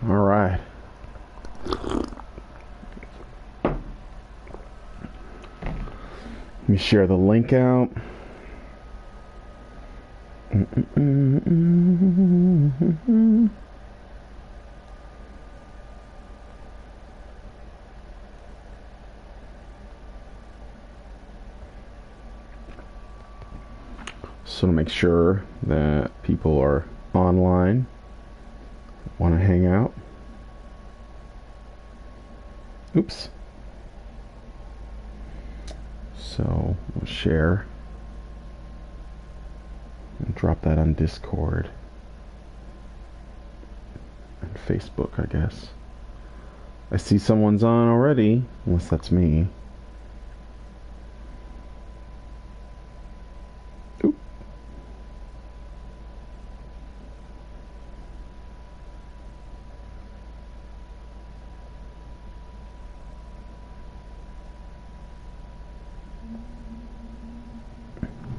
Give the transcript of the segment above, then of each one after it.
All right. Let me share the link out. So to make sure that people are online, want to hang out. Oops. So we'll share and drop that on Discord and Facebook, I guess. I see someone's on already, unless that's me. Oop.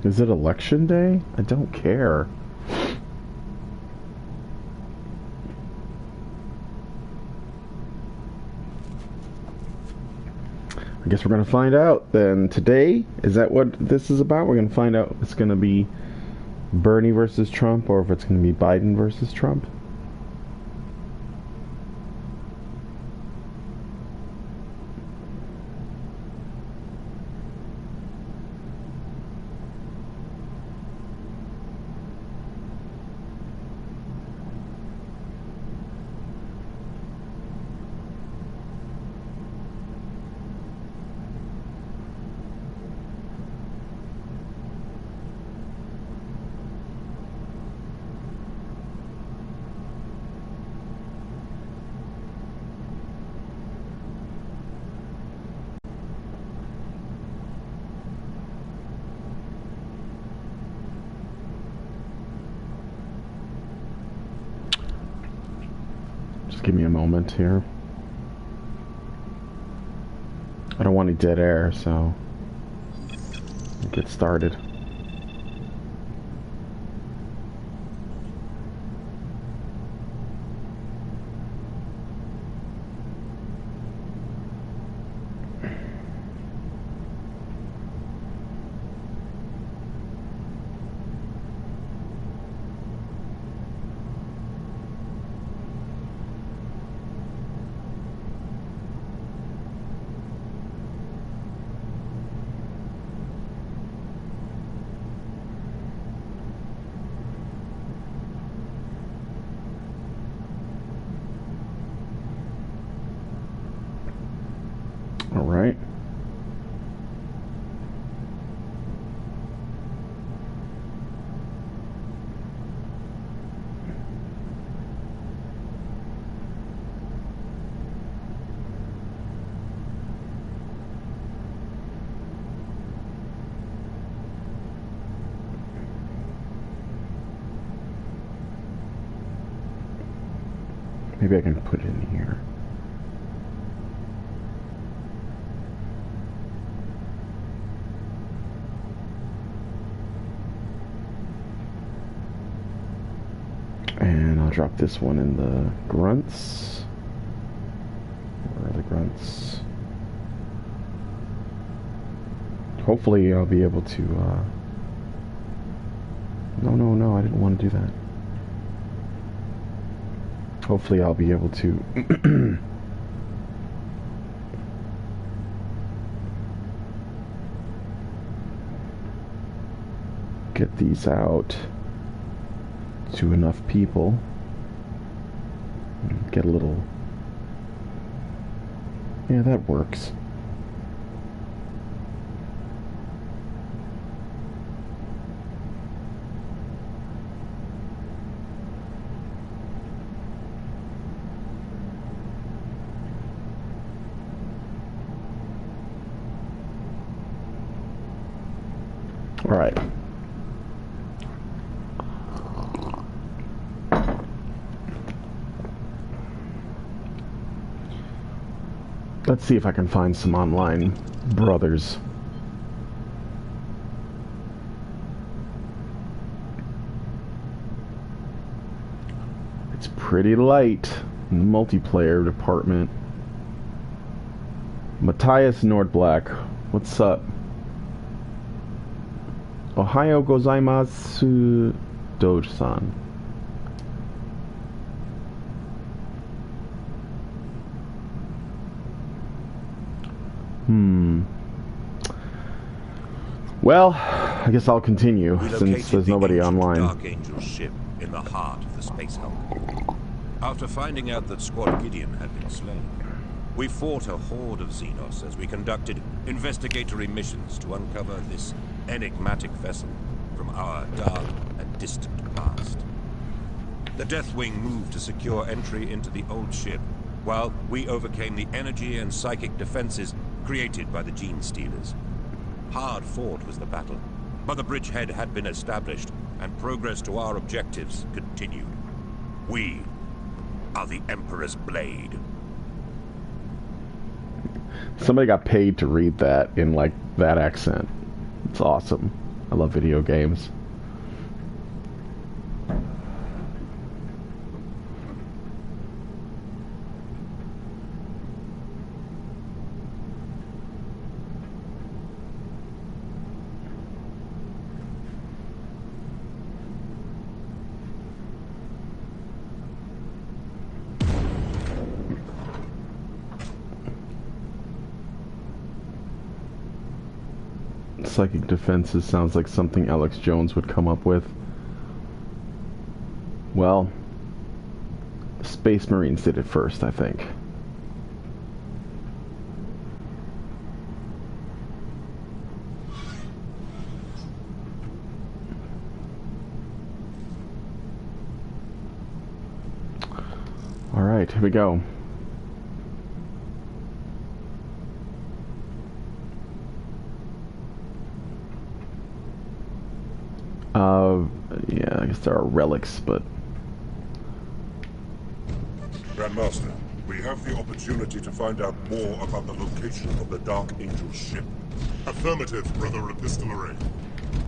Is it election day? I don't care. I guess we're going to find out then today. Is that what this is about? We're going to find out if it's going to be Bernie versus Trump or if it's going to be Biden versus Trump. Just give me a moment here. I don't want any dead air, so we'll get started. All right. Maybe I can put it in here. And I'll drop this one in the grunts. Where are the grunts? Hopefully I'll be able to, No, I didn't want to do that. Hopefully I'll be able to get these out to enough people. Get a little... Yeah, that works. All right. Let's see if I can find some online brothers. It's pretty light. in the multiplayer department. Matthias Nordblack, what's up? Ohio gozaimasu, Doge-san. Well, I guess I'll continue since there's nobody online. Deathangel ship in the heart of the space hulk. After finding out that Squad Gideon had been slain, we fought a horde of Xenos as we conducted investigatory missions to uncover this enigmatic vessel from our dark and distant past. The Deathwing moved to secure entry into the old ship, while we overcame the energy and psychic defenses created by the Gene Stealers. Hard fought was the battle, but the bridgehead had been established, and progress to our objectives continued. We are the Emperor's Blade. Somebody got paid to read that in, like, that accent. It's awesome. I love video games. Psychic defenses sounds like something Alex Jones would come up with. Well, the Space Marines did it first, I think. All right, here we go. Yeah, I guess there are relics, but... Grandmaster, we have the opportunity to find out more about the location of the Dark Angel's ship. Affirmative, Brother Epistolary.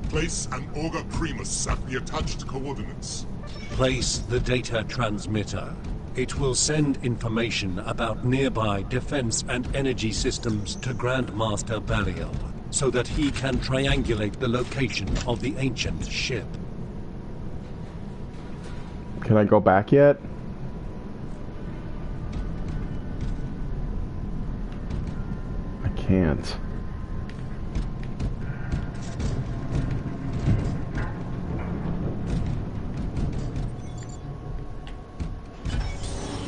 Place an Auger Primus at the attached coordinates. Place the data transmitter. It will send information about nearby defense and energy systems to Grandmaster Belial, so that he can triangulate the location of the ancient ship. Can I go back yet? I can't.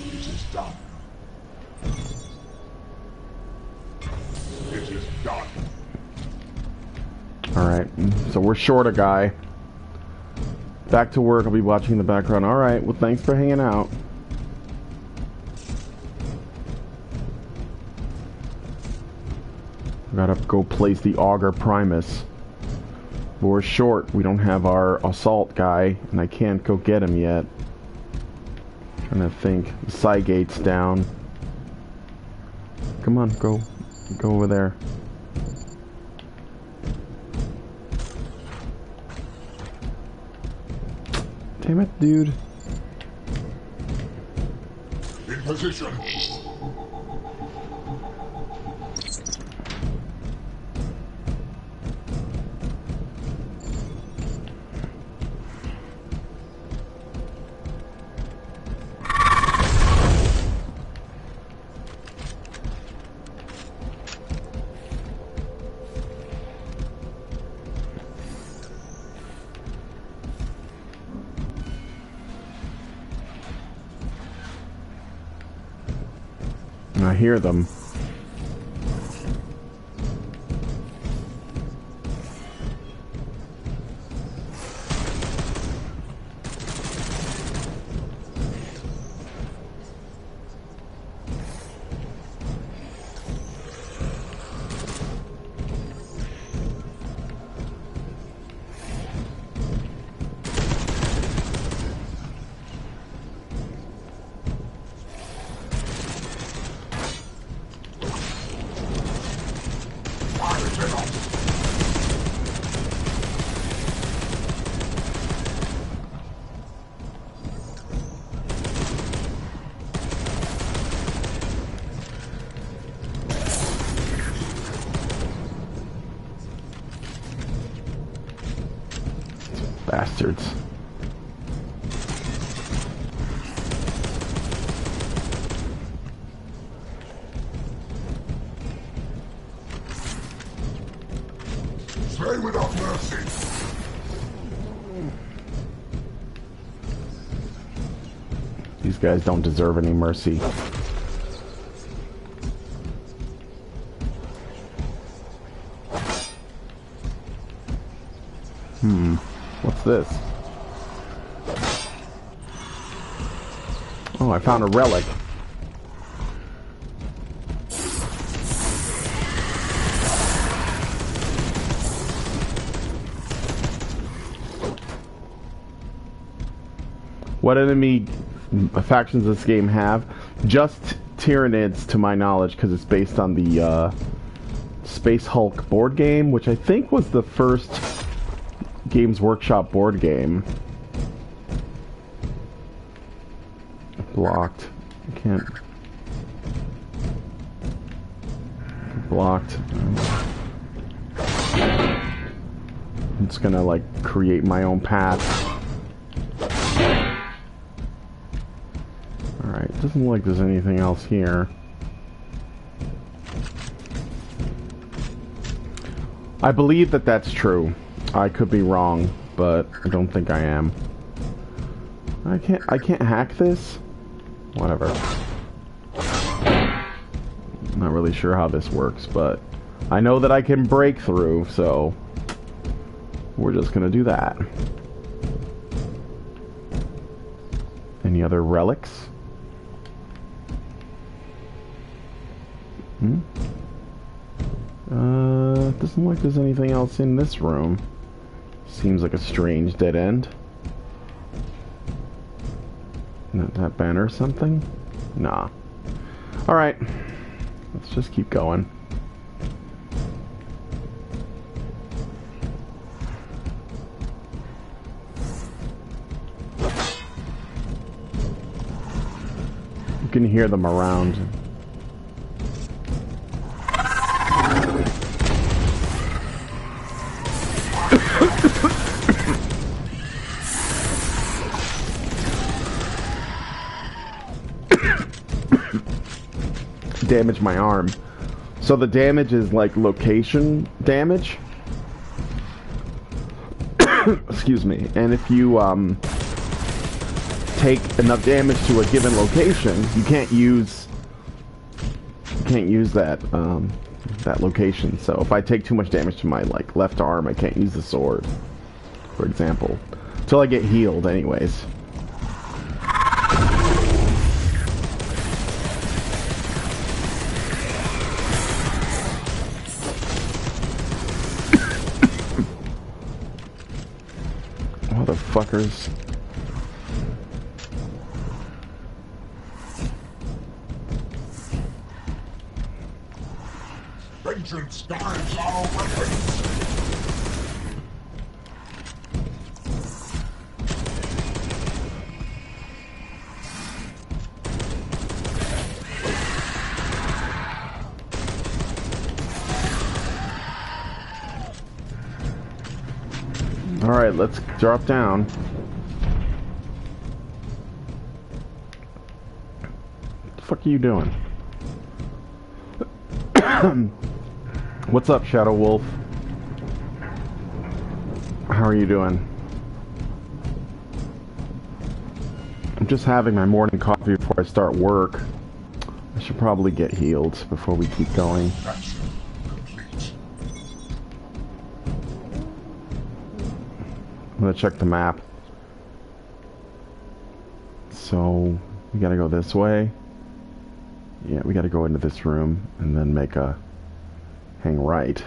It is done. It is done. Alright, so we're short a guy. Back to work, I'll be watching in the background. Alright, well thanks for hanging out. Gotta go place the Auger Primus. But we're short, we don't have our assault guy, and I can't go get him yet. Trying to think. The Psi gate's down. Come on, go over there. Damn it, dude. In position. I hear them. Bastards. Slay without mercy. These guys don't deserve any mercy. What's this? Oh, I found a relic. What enemy factions this game have? Just Tyranids, to my knowledge, because it's based on the Space Hulk board game, which I think was the first Games Workshop board game. Blocked. I can't. Blocked. I'm just gonna like create my own path. Alright, doesn't look like there's anything else here. I believe that that's true. I could be wrong, but I don't think I am. I can't hack this? Whatever. I'm not really sure how this works, but I know that I can break through, so we're just gonna do that. Any other relics? Doesn't look like there's anything else in this room. Seems like a strange dead end. That banner or something? Nah. Alright. Let's just keep going. You can hear them around. Damage my arm. So the damage is like location damage. Excuse me. And if you take enough damage to a given location, you can't use that that location. So if I take too much damage to my like left arm, I can't use the sword, for example, till I get healed anyways. Motherfuckers. Vengeance guides our weapons. Alright, let's drop down. What the fuck are you doing? What's up, Shadow Wolf? How are you doing? I'm just having my morning coffee before I start work. I should probably get healed before we keep going. I'm gonna check the map. So, we gotta go this way. Yeah, we gotta go into this room and then make a hang right.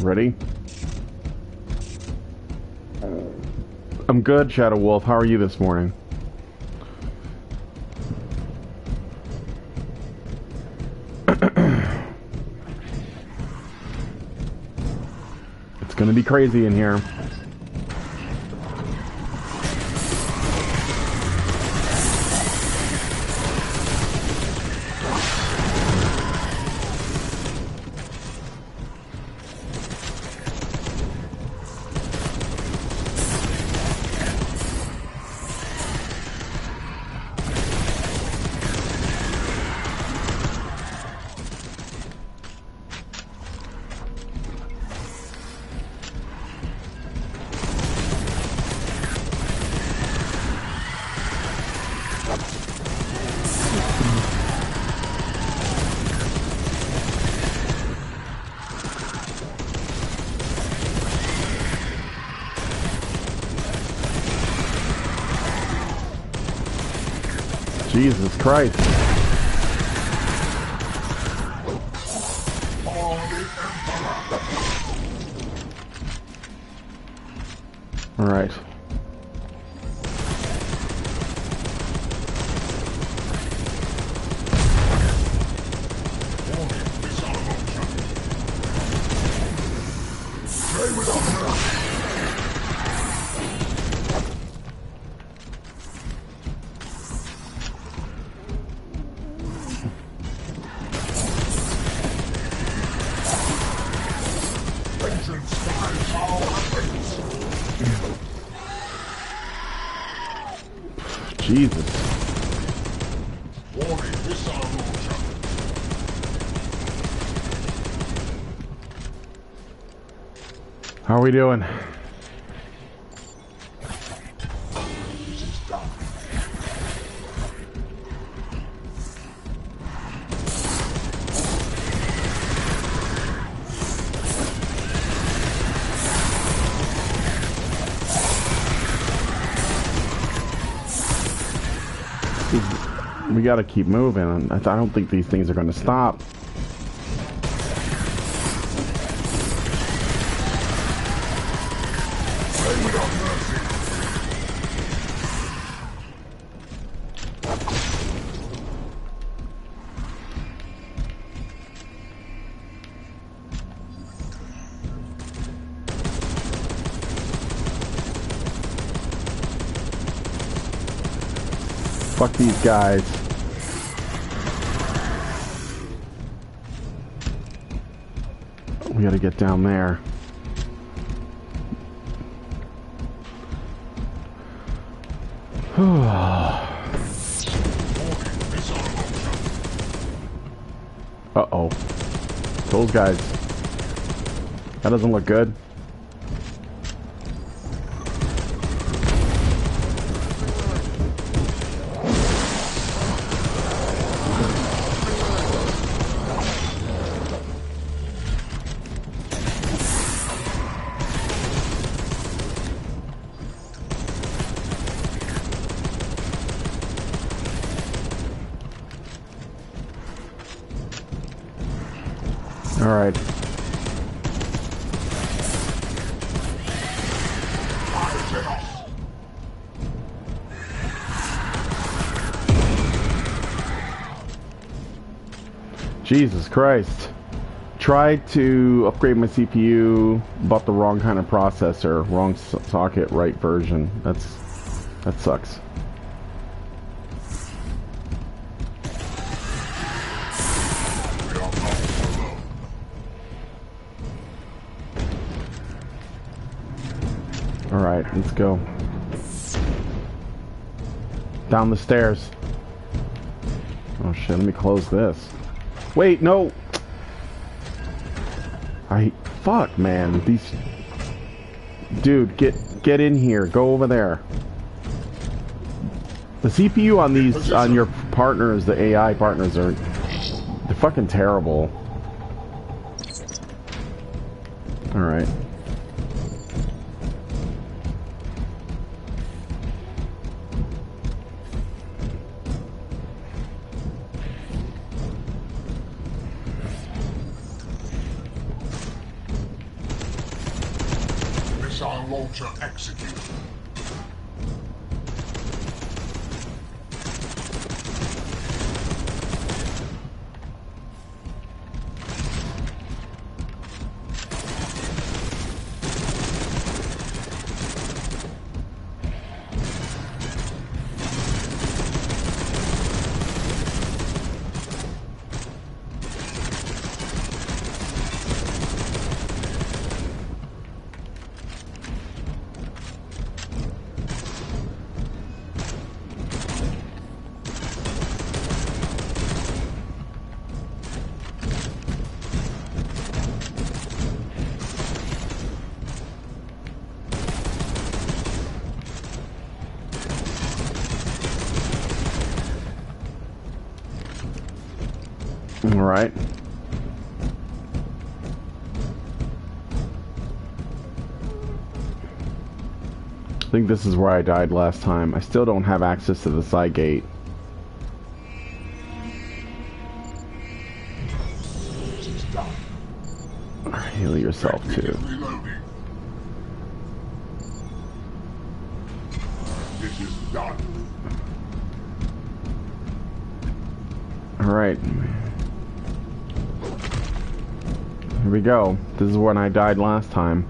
Ready? I'm good, Shadow Wolf. How are you this morning? gonna be crazy in here. Jesus Christ. All right. Jesus. How are we doing? We gotta keep moving. I don't think these things are gonna stop. Fuck these guys. We gotta get down there. Uh-oh. Those guys. That doesn't look good. All right. Jesus Christ. Tried to upgrade my CPU, bought the wrong kind of processor, wrong socket, right version. That sucks. Alright, let's go. Down the stairs. Oh shit, let me close this. Wait, no! Fuck, man. These... Dude, get in here. Go over there. The CPU on these, on your partners, the AI partners they're fucking terrible. Alright. Launcher executed. Alright. I think this is where I died last time. I still don't have access to the side gate. Heal yourself too. Alright. Here we go. This is when I died last time.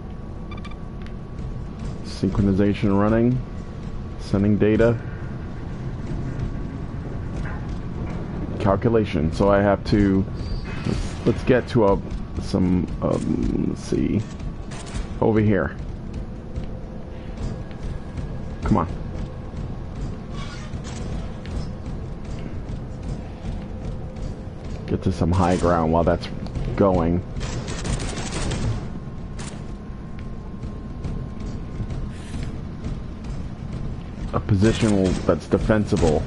Synchronization running. Sending data. Calculation. So I have to... Let's get to let's see. Over here. Come on. Get to some high ground while that's going. A position that's defensible.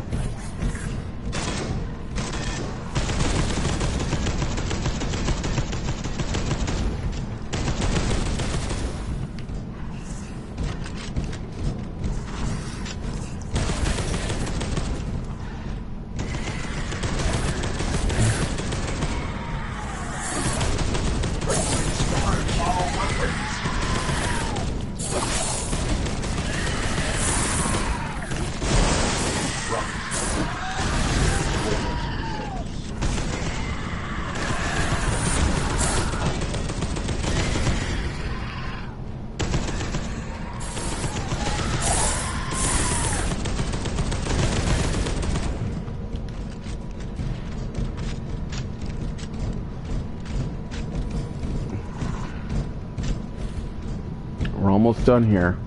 We're almost done here.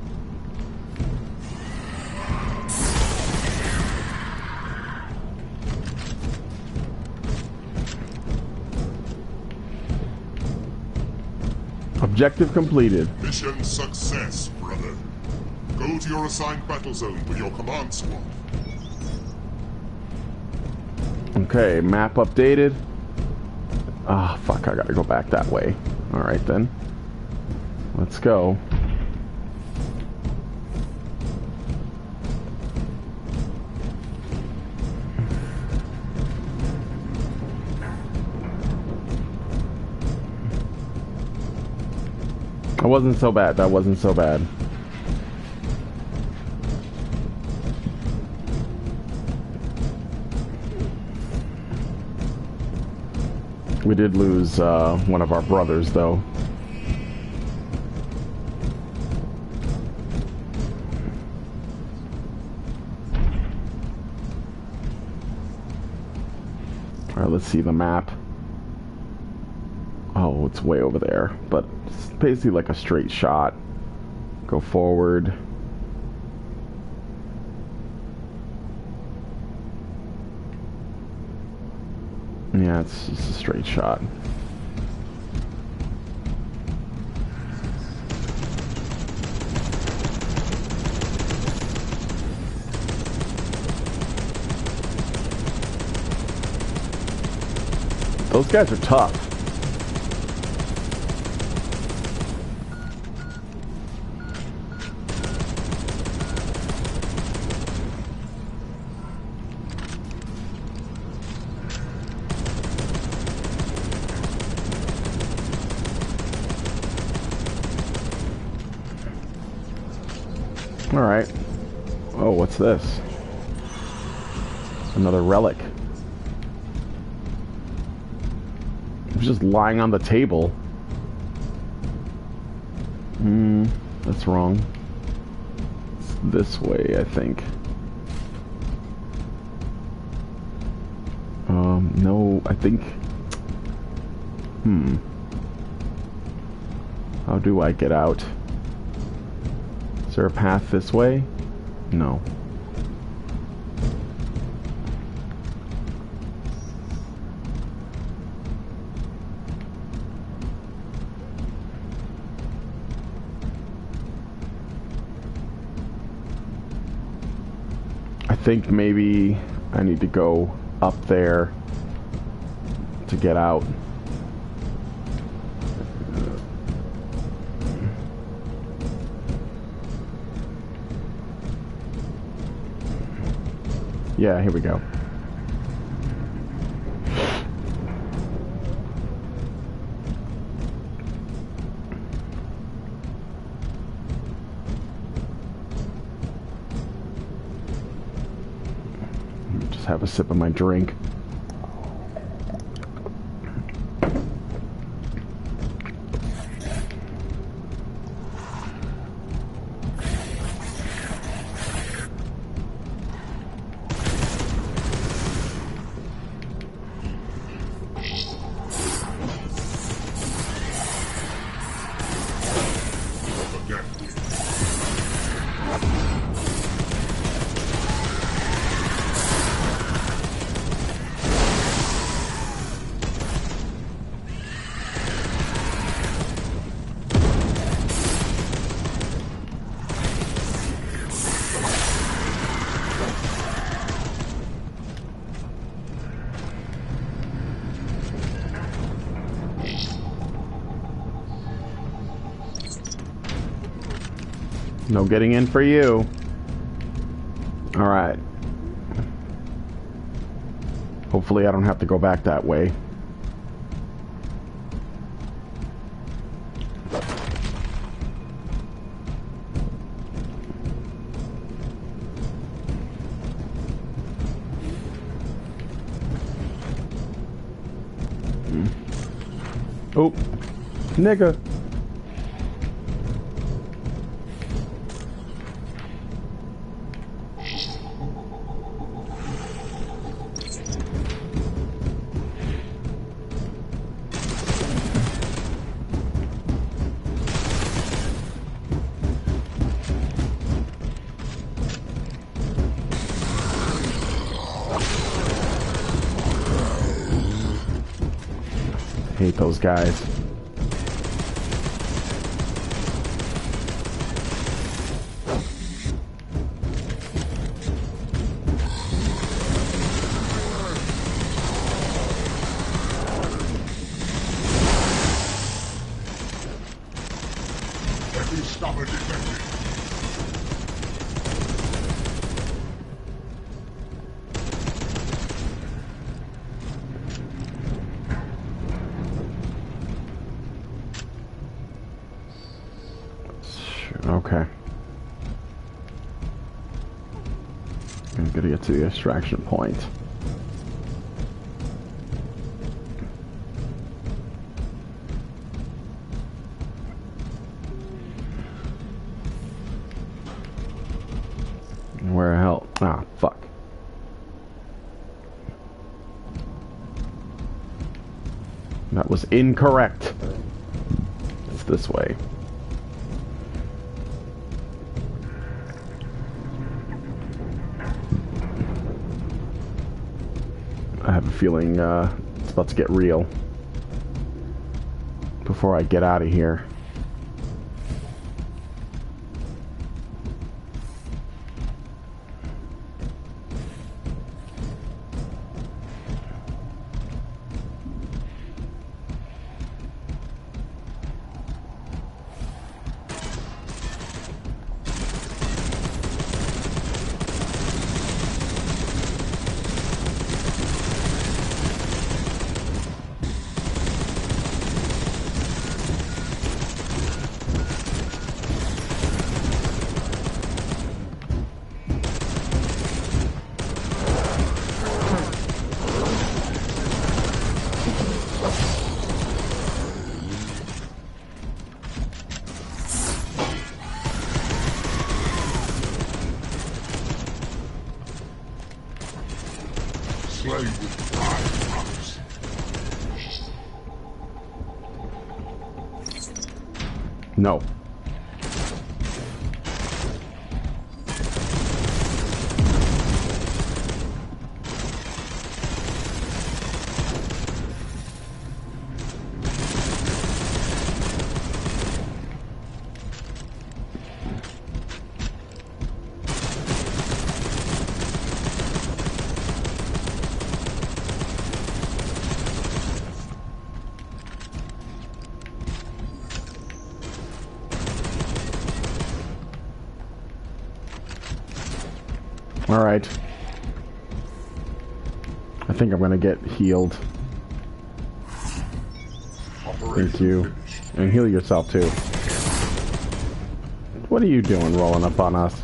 Objective completed. Mission success, brother. Go to your assigned battle zone with your command squad. Okay, map updated. Ah, fuck, I gotta go back that way. Alright then. Let's go. That wasn't so bad. That wasn't so bad. We did lose one of our brothers, though. Alright, let's see the map. Oh, it's way over there, but it's basically like a straight shot. Go forward. Yeah, it's just a straight shot. Those guys are tough. Alright. Oh, what's this? Another relic. It's just lying on the table. That's wrong. It's this way, I think. No, I think... How do I get out? Is there a path this way? No. I think maybe I need to go up there to get out. Yeah, here we go. Just have a sip of my drink. No getting in for you. Alright. Hopefully I don't have to go back that way. Oh, nigga. Hate those guys. Every stopper detected. Okay. I'm gonna get to the extraction point. Where the hell? Ah, fuck. That was incorrect. It's this way. I have a feeling it's about to get real before I get out of here. Slay with 5 rocks. No. Alright. I think I'm gonna get healed. Thank you. And heal yourself too. What are you doing rolling up on us?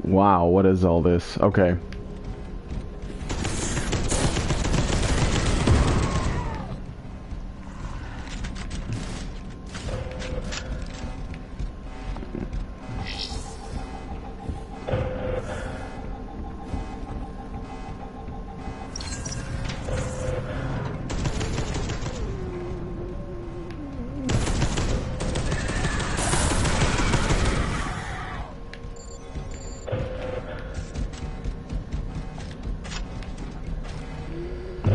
Wow, what is all this? Okay.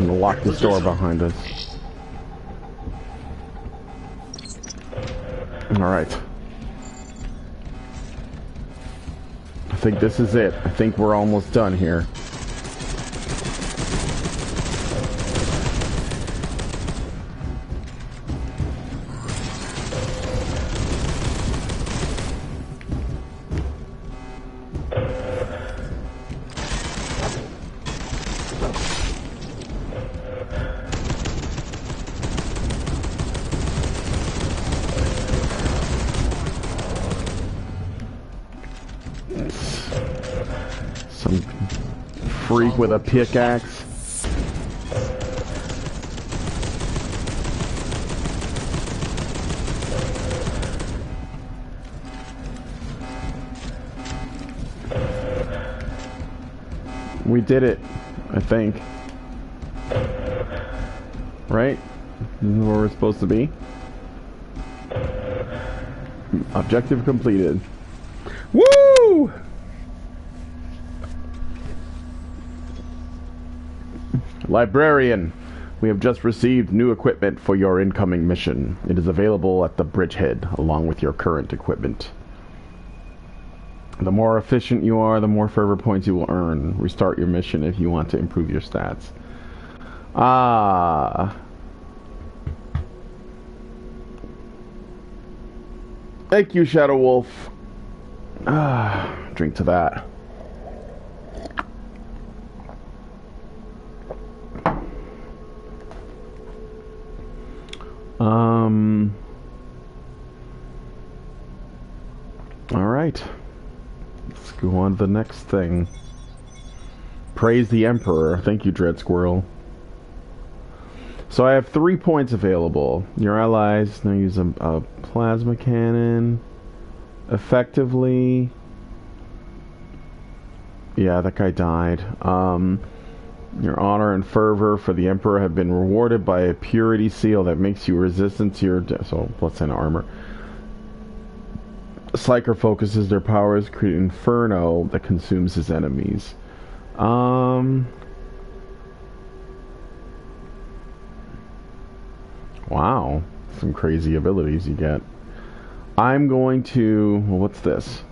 Lock this door behind us. Alright. I think this is it. I think we're almost done here. Some freak with a pickaxe. We did it, I think. Right? Isn't this where we're supposed to be? Objective completed. Woo! Librarian, we have just received new equipment for your incoming mission. It is available at the bridgehead, along with your current equipment. The more efficient you are, the more fervor points you will earn. Restart your mission if you want to improve your stats. Ah. Thank you, Shadow Wolf. Ah, drink to that. All right. Let's go on to the next thing. Praise the Emperor. Thank you, Dread Squirrel. So I have 3 points available. Your allies now use a plasma cannon. Effectively. Yeah, that guy died. Your honor and fervor for the Emperor have been rewarded by a purity seal that makes you resistant to your so plus 10 armor. Psyker focuses their powers, create an inferno that consumes his enemies. Wow. Some crazy abilities you get. I'm going to... Well, what's this?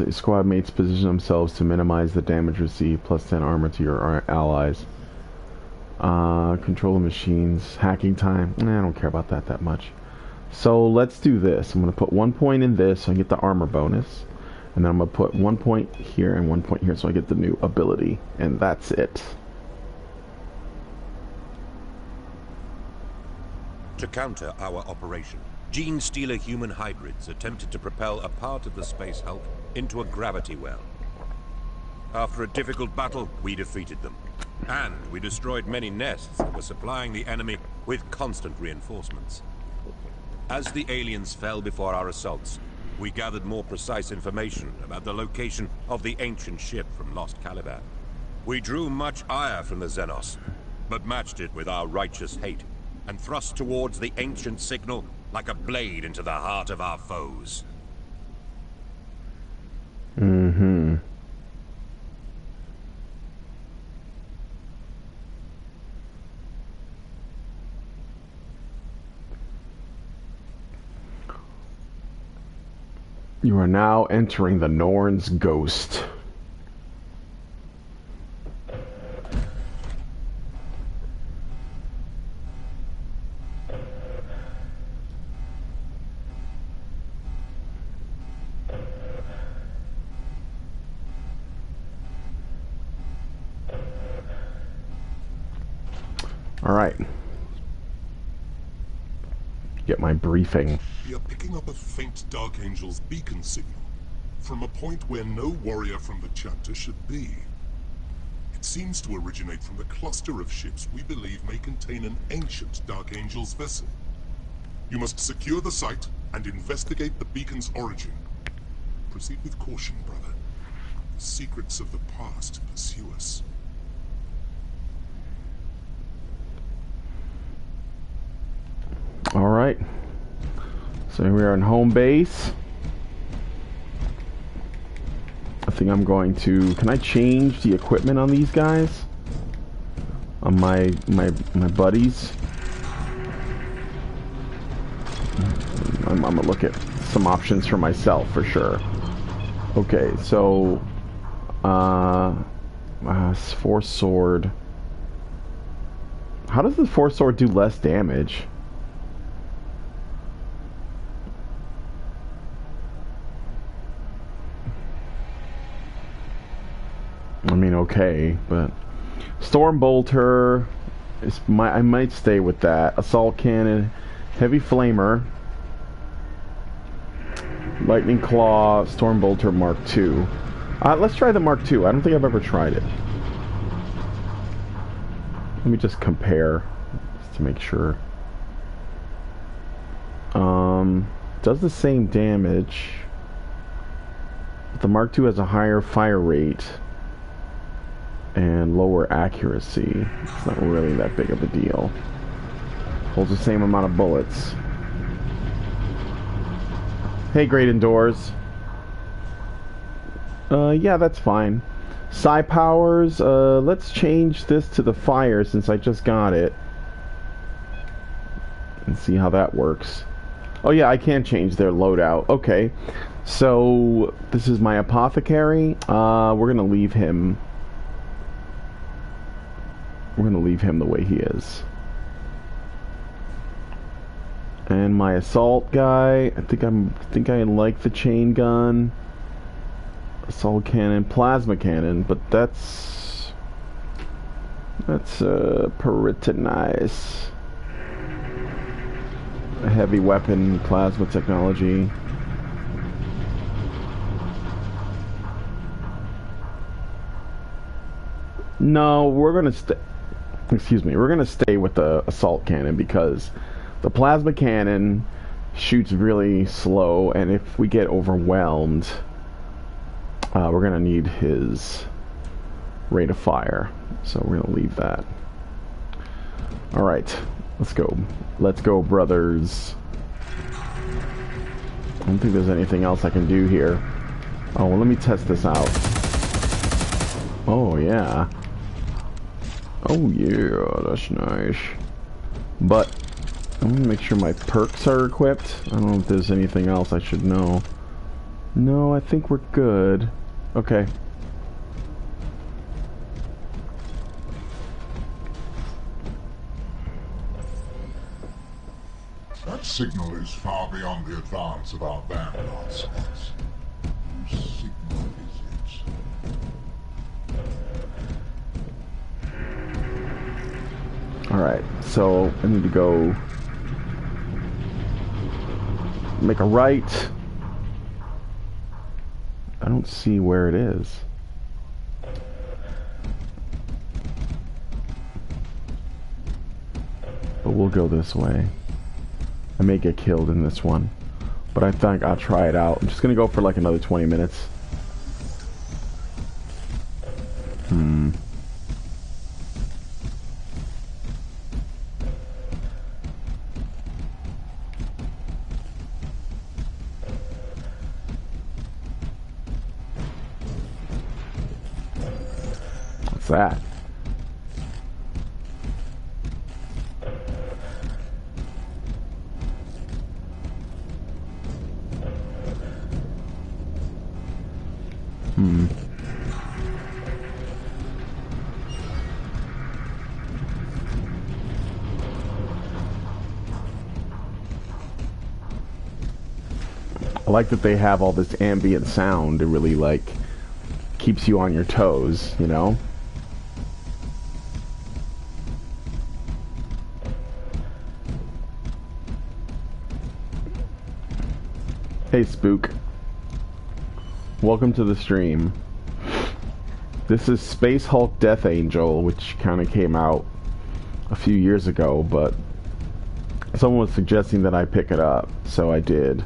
Squad mates position themselves to minimize the damage received, plus 10 armor to your allies. Control the machines. Hacking time. I don't care about that much. So let's do this. I'm going to put 1 point in this so I get the armor bonus. And then I'm going to put 1 point here and 1 point here so I get the new ability. And that's it. To counter our operation, Gene Stealer human hybrids attempted to propel a part of the Space Hulk into a gravity well. After a difficult battle, we defeated them. And we destroyed many nests that were supplying the enemy with constant reinforcements. As the aliens fell before our assaults, we gathered more precise information about the location of the ancient ship from Lost Caliban. We drew much ire from the Xenos, but matched it with our righteous hate. and thrust towards the ancient signal like a blade into the heart of our foes. Mm-hmm. You are now entering the Norn's Ghost. All right. Get my briefing. We are picking up a faint Dark Angel's beacon signal from a point where no warrior from the chapter should be. It seems to originate from the cluster of ships we believe may contain an ancient Dark Angel's vessel. You must secure the site and investigate the beacon's origin. Proceed with caution, brother. The secrets of the past pursue us. All right. So here we are in home base. I think I'm going to... Can I change the equipment on these guys? On my buddies? I'm gonna look at some options for myself for sure. Okay, so Force Sword. How does the Force Sword do less damage? I mean, okay, but Storm Bolter is I might stay with that. Assault Cannon, Heavy Flamer, Lightning Claw, Storm Bolter Mark II. Let's try the Mark II. I don't think I've ever tried it. Let me just compare just to make sure. Does the same damage. But the Mark II has a higher fire rate and lower accuracy. It's not really that big of a deal. Holds the same amount of bullets. Hey, Great Indoors. Yeah, that's fine. Psi powers, let's change this to the fire since I just got it. And see how that works. Oh yeah, I can change their loadout. Okay. So, this is my apothecary. We're gonna leave him... We're gonna leave him the way he is. And my assault guy, I think I like the chain gun, assault cannon, plasma cannon, but that's pretty nice. A heavy weapon, plasma technology. No, we're gonna stay. Excuse me, we're gonna stay with the assault cannon because the plasma cannon shoots really slow, and if we get overwhelmed, we're gonna need his rate of fire. So we're gonna leave that. All right, let's go. Let's go, brothers. I don't think there's anything else I can do here. Oh, well, let me test this out. Oh yeah. Oh yeah, that's nice. But I'm gonna make sure my perks are equipped. I don't know if there's anything else I should know. No, I think we're good. Okay. That signal is far beyond the advance of our vanguard spots. Whose signal is it? Alright, so I need to go make a right. I don't see where it is. But we'll go this way. I may get killed in this one, but I think I'll try it out. I'm just gonna go for like another 20 minutes. What's that? I like that they have all this ambient sound. It really, like, keeps you on your toes, you know? Hey, Spook. Welcome to the stream. This is Space Hulk Deathangel, which kind of came out a few years ago, but someone was suggesting that I pick it up, so I did.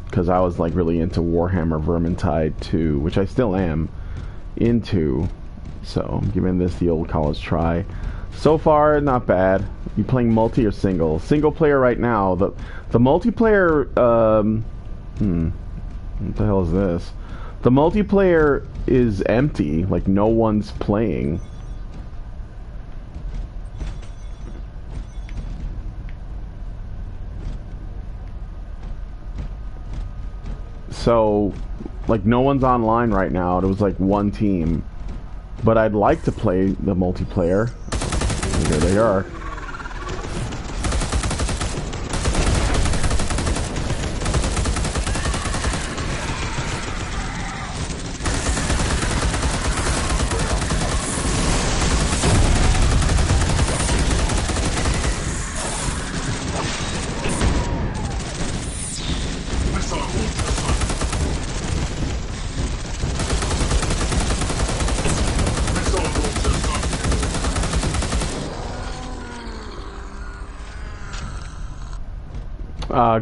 Because I was like really into Warhammer Vermintide 2, which I still am into. So I'm giving this the old college try. So far, not bad. You playing multi or single? Single player right now. The multiplayer. What the hell is this? The multiplayer is empty. Like no one's playing. So, like, no one's online right now. It was like one team. But I'd like to play the multiplayer. There they are.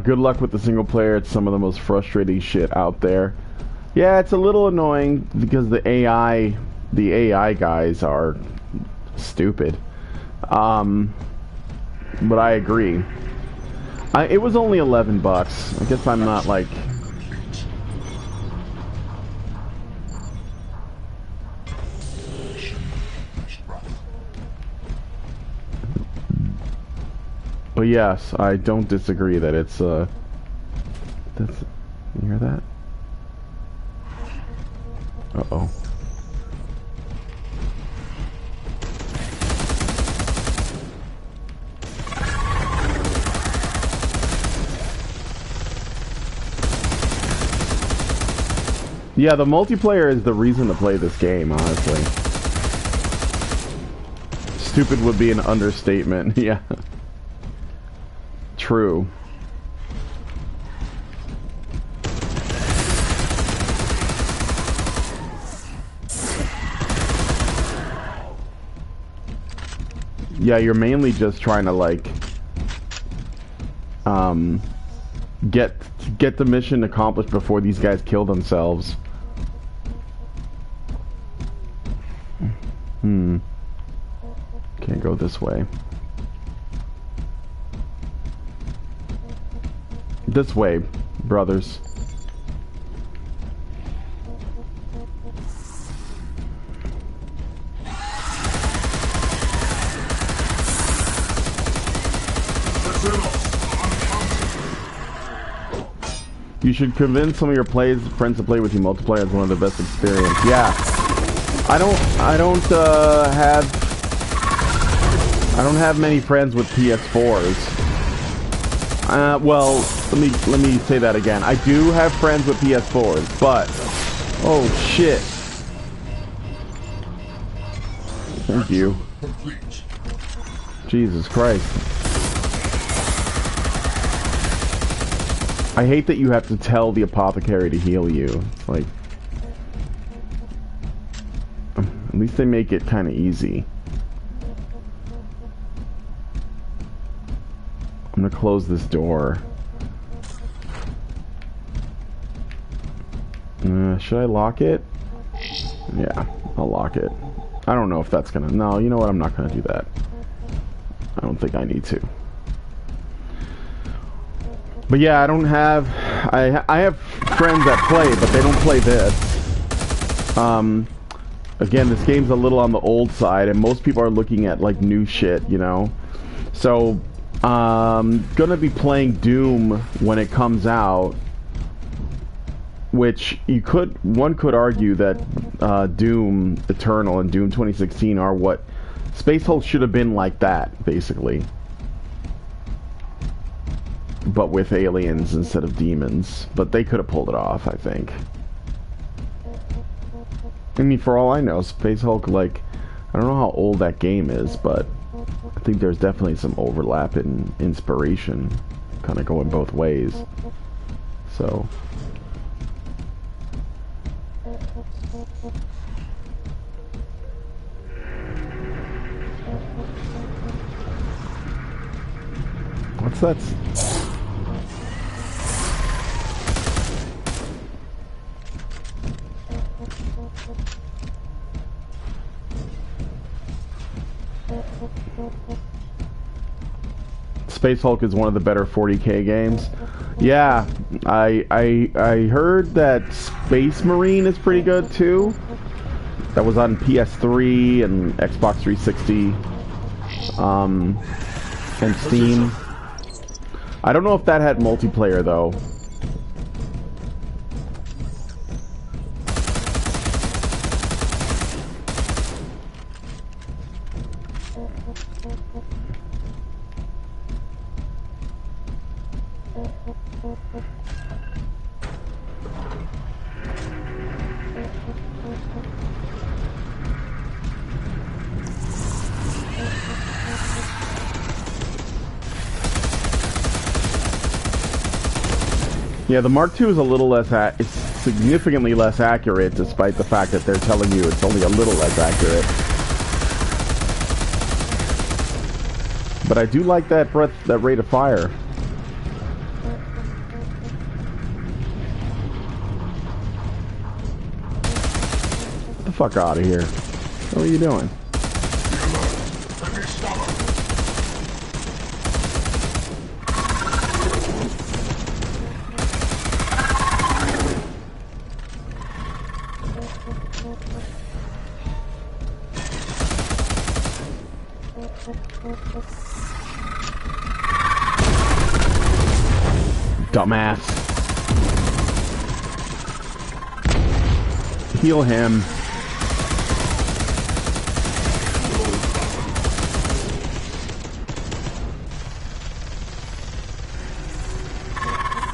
Good luck with the single player. It's some of the most frustrating shit out there. Yeah, it's a little annoying because the AI guys are stupid. But I agree. It was only $11. I guess I'm not like... But yes, I don't disagree that it's, that's... You hear that? Uh-oh. Yeah, the multiplayer is the reason to play this game, honestly. Stupid would be an understatement, yeah. True. Yeah, you're mainly just trying to like get the mission accomplished before these guys kill themselves. Can't go this way. This way, brothers. You should convince some of your friends to play with you. Multiplayer is one of the best experience. Yeah, I don't have many friends with PS4s. Well, let me say that again. I do have friends with PS4s, but oh shit! Thank you. Jesus Christ! I hate that you have to tell the apothecary to heal you. It's like, at least they make it kind of easy. I'm gonna close this door. Should I lock it? Yeah, I'll lock it. I don't know if that's gonna... No, you know what? I'm not gonna do that. I don't think I need to. But yeah, I don't have... I have friends that play, but they don't play this. again, this game's a little on the old side, and most people are looking at like new shit, you know. So, gonna be playing Doom when it comes out, which one could argue that Doom Eternal and Doom 2016 are what Space Hulk should have been, like that, basically. But with aliens instead of demons. But they could have pulled it off, I think. I mean, for all I know, Space Hulk, like, I don't know how old that game is, but I think there's definitely some overlap in inspiration, kind of going both ways. So... what's that? Space Hulk is one of the better 40K games. Yeah, I heard that Space Marine is pretty good too. That was on PS3 and Xbox 360 and Steam. I don't know if that had multiplayer though. Yeah, the Mark II is a little less, it's significantly less accurate, despite the fact that they're telling you it's only a little less accurate. But I do like that rate of fire. Get the fuck out of here. What are you doing? Dumbass. Heal him.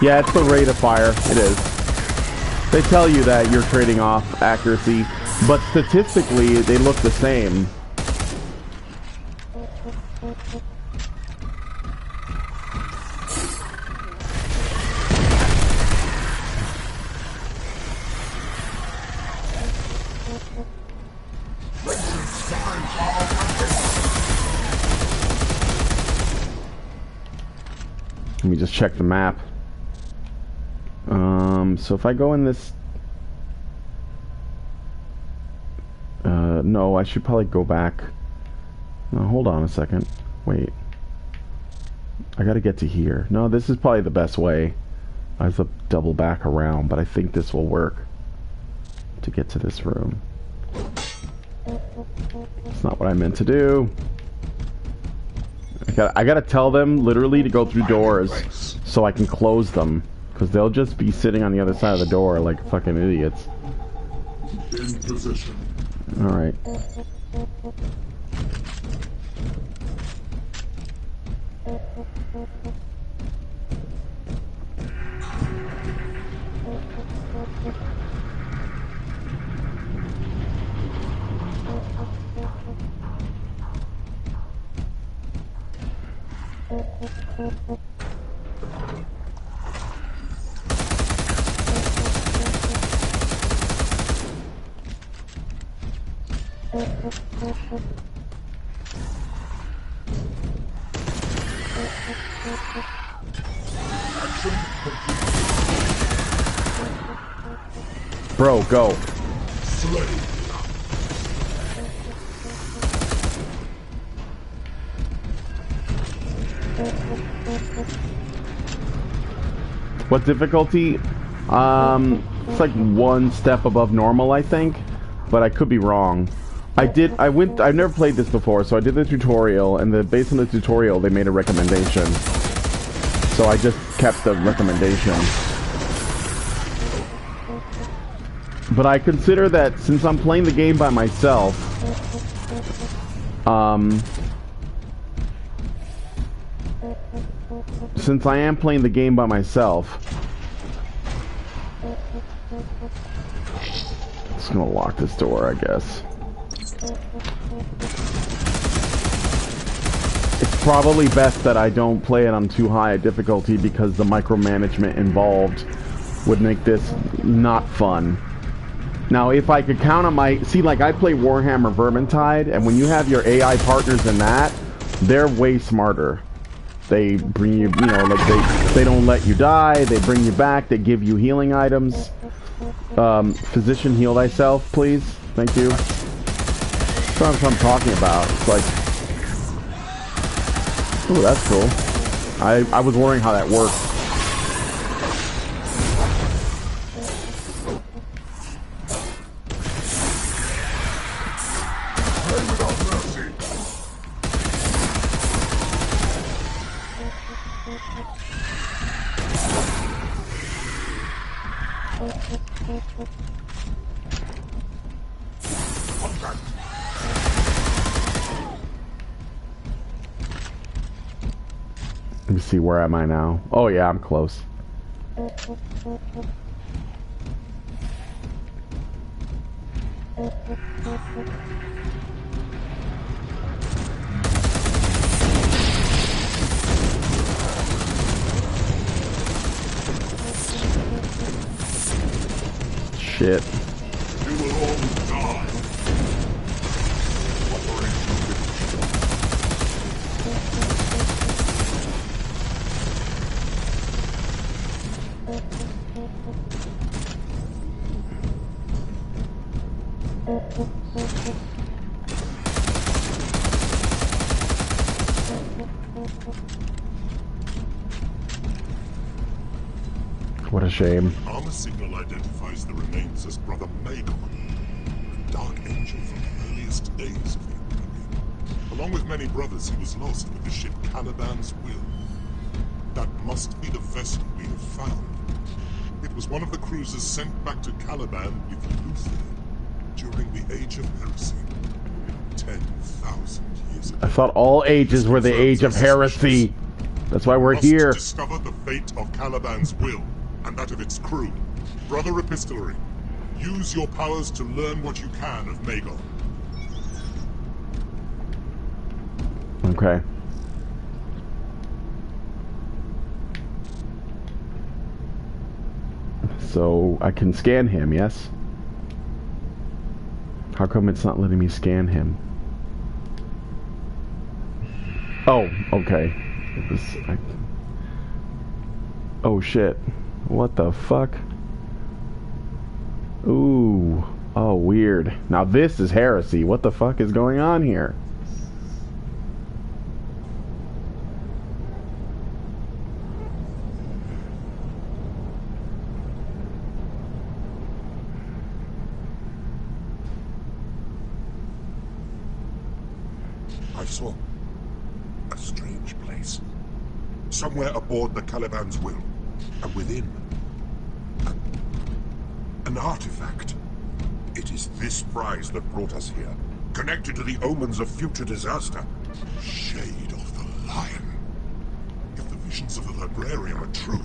Yeah, it's the rate of fire. It is. They tell you that you're trading off accuracy, but statistically, they look the same. Let me just check the map. So if I go in this... no, I should probably go back. No, hold on a second. Wait. I gotta get to here. No, this is probably the best way. I have to double back around, but I think this will work to get to this room. It's not what I meant to do. I gotta tell them literally to go through doors so I can close them, because they'll just be sitting on the other side of the door like fucking idiots. In position. All right. Bro, go. What difficulty? It's like one step above normal, I think. but I could be wrong. I've never played this before, so I did the tutorial, and based on the tutorial, they made a recommendation. So I just kept the recommendation. But I consider that since I'm playing the game by myself, since I am playing the game by myself, just gonna lock this door, I guess. It's probably best that I don't play it on too high a difficulty because the micromanagement involved would make this not fun. Now, if I could count on my... See, like, I play Warhammer Vermintide, and when you have your AI partners in that, they're way smarter. They bring you, you know, like, they don't let you die, they bring you back, they give you healing items. Physician, heal thyself, please. Thank you. That's what I'm talking about. It's like... Ooh, that's cool. I was wondering how that worked. Let me see, where am I now? Oh yeah, I'm close. Shit. You will all die. What a shame. Armor signal identifies the remains as Brother Magon, a dark angel from the earliest days of the Imperium. Along with many brothers, he was lost with the ship Caliban's Will. That must be the vessel we have found. It was one of the cruisers sent back to Caliban with Luther during the Age of Heresy. 10,000 years ago. I thought all ages were the age of heresy. That's why we're here. Discover the fate of Caliban's Will and that of its crew. Brother Epistolary, use your powers to learn what you can of Magon. Okay. So I can scan him, yes? How come it's not letting me scan him? Oh, okay. Oh shit. What the fuck? Ooh. Oh, weird. Now this is heresy. What the fuck is going on here? I saw a strange place. Somewhere aboard the Caliban's Will, and within, an artifact. It is this prize that brought us here, connected to the omens of future disaster. Shade of the Lion. If the visions of the librarian are true,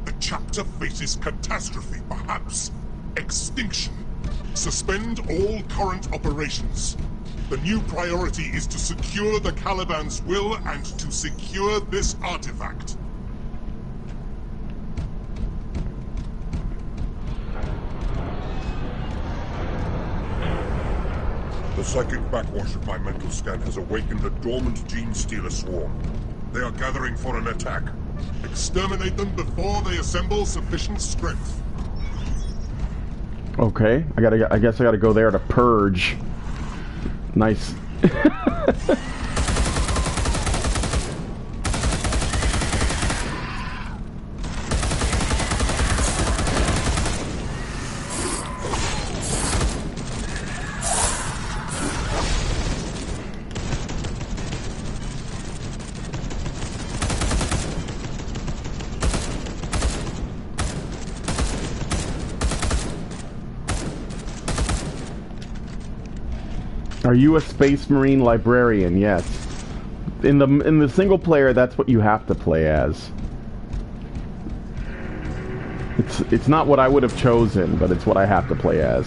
the chapter faces catastrophe, perhaps extinction. Suspend all current operations. The new priority is to secure the Caliban's Will and to secure this artifact. The psychic backwash of my mental scan has awakened a dormant gene stealer swarm. They are gathering for an attack. Exterminate them before they assemble sufficient strength. Okay, I guess I gotta go there to purge. Nice. Are you a Space Marine librarian? Yes. In the single player, that's what you have to play as. It's not what I would have chosen, but it's what I have to play as.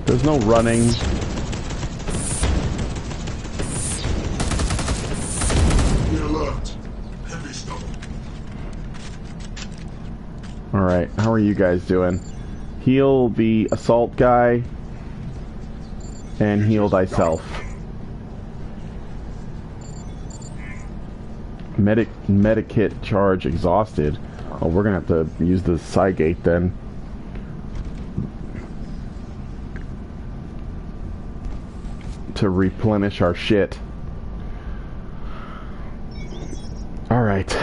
There's no running. Be alert. Heavy stuff. Alright, how are you guys doing? Heal the assault guy. And heal thyself. Medikit charge exhausted. Oh, we're gonna have to use the Cygate then. To replenish our shit. Alright.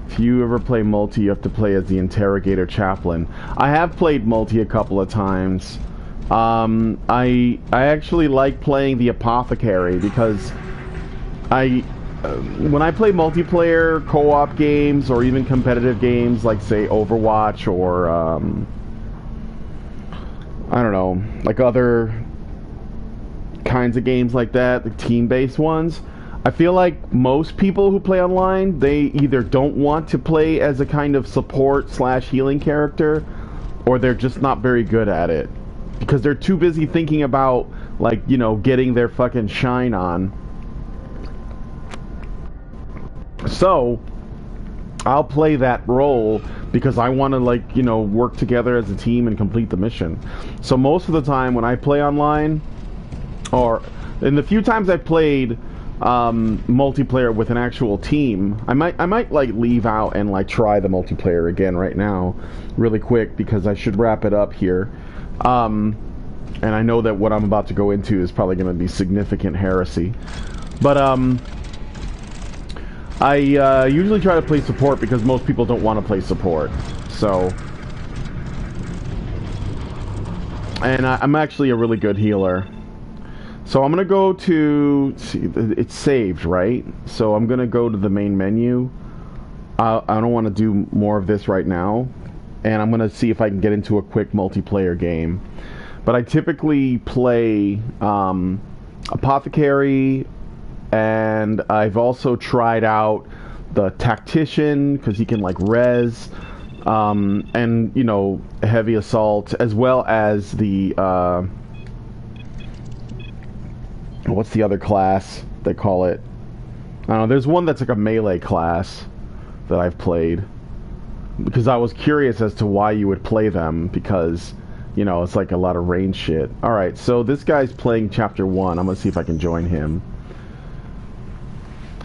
If you ever play multi, you have to play as the Interrogator Chaplain. I have played multi a couple of times. I actually like playing the Apothecary because when I play multiplayer co-op games or even competitive games like say Overwatch or I don't know, like other kinds of games like that, the team-based ones, I feel like most people who play online, they either don't want to play as a kind of support / healing character, or they're just not very good at it because they're too busy thinking about, like, you know, getting their fucking shine on. So I'll play that role because I want to, like, you know, work together as a team and complete the mission. So most of the time when I play online, or in the few times I've played multiplayer with an actual team, I might like leave out and like try the multiplayer again right now really quick because I should wrap it up here. And I know that what I'm about to go into is probably going to be significant heresy. But I usually try to play support because most people don't want to play support. So, and I'm actually a really good healer. So I'm gonna go to, see, it's saved, right? So I'm gonna go to the main menu. I don't want to do more of this right now, and I'm gonna see if I can get into a quick multiplayer game. But I typically play Apothecary, and I've also tried out the Tactician because he can like res, and you know, heavy assault, as well as the what's the other class they call it? I don't know, there's one that's like a melee class that I've played because I was curious as to why you would play them, because, you know, it's like a lot of range shit. Alright, so this guy's playing chapter 1. I'm gonna see if I can join him.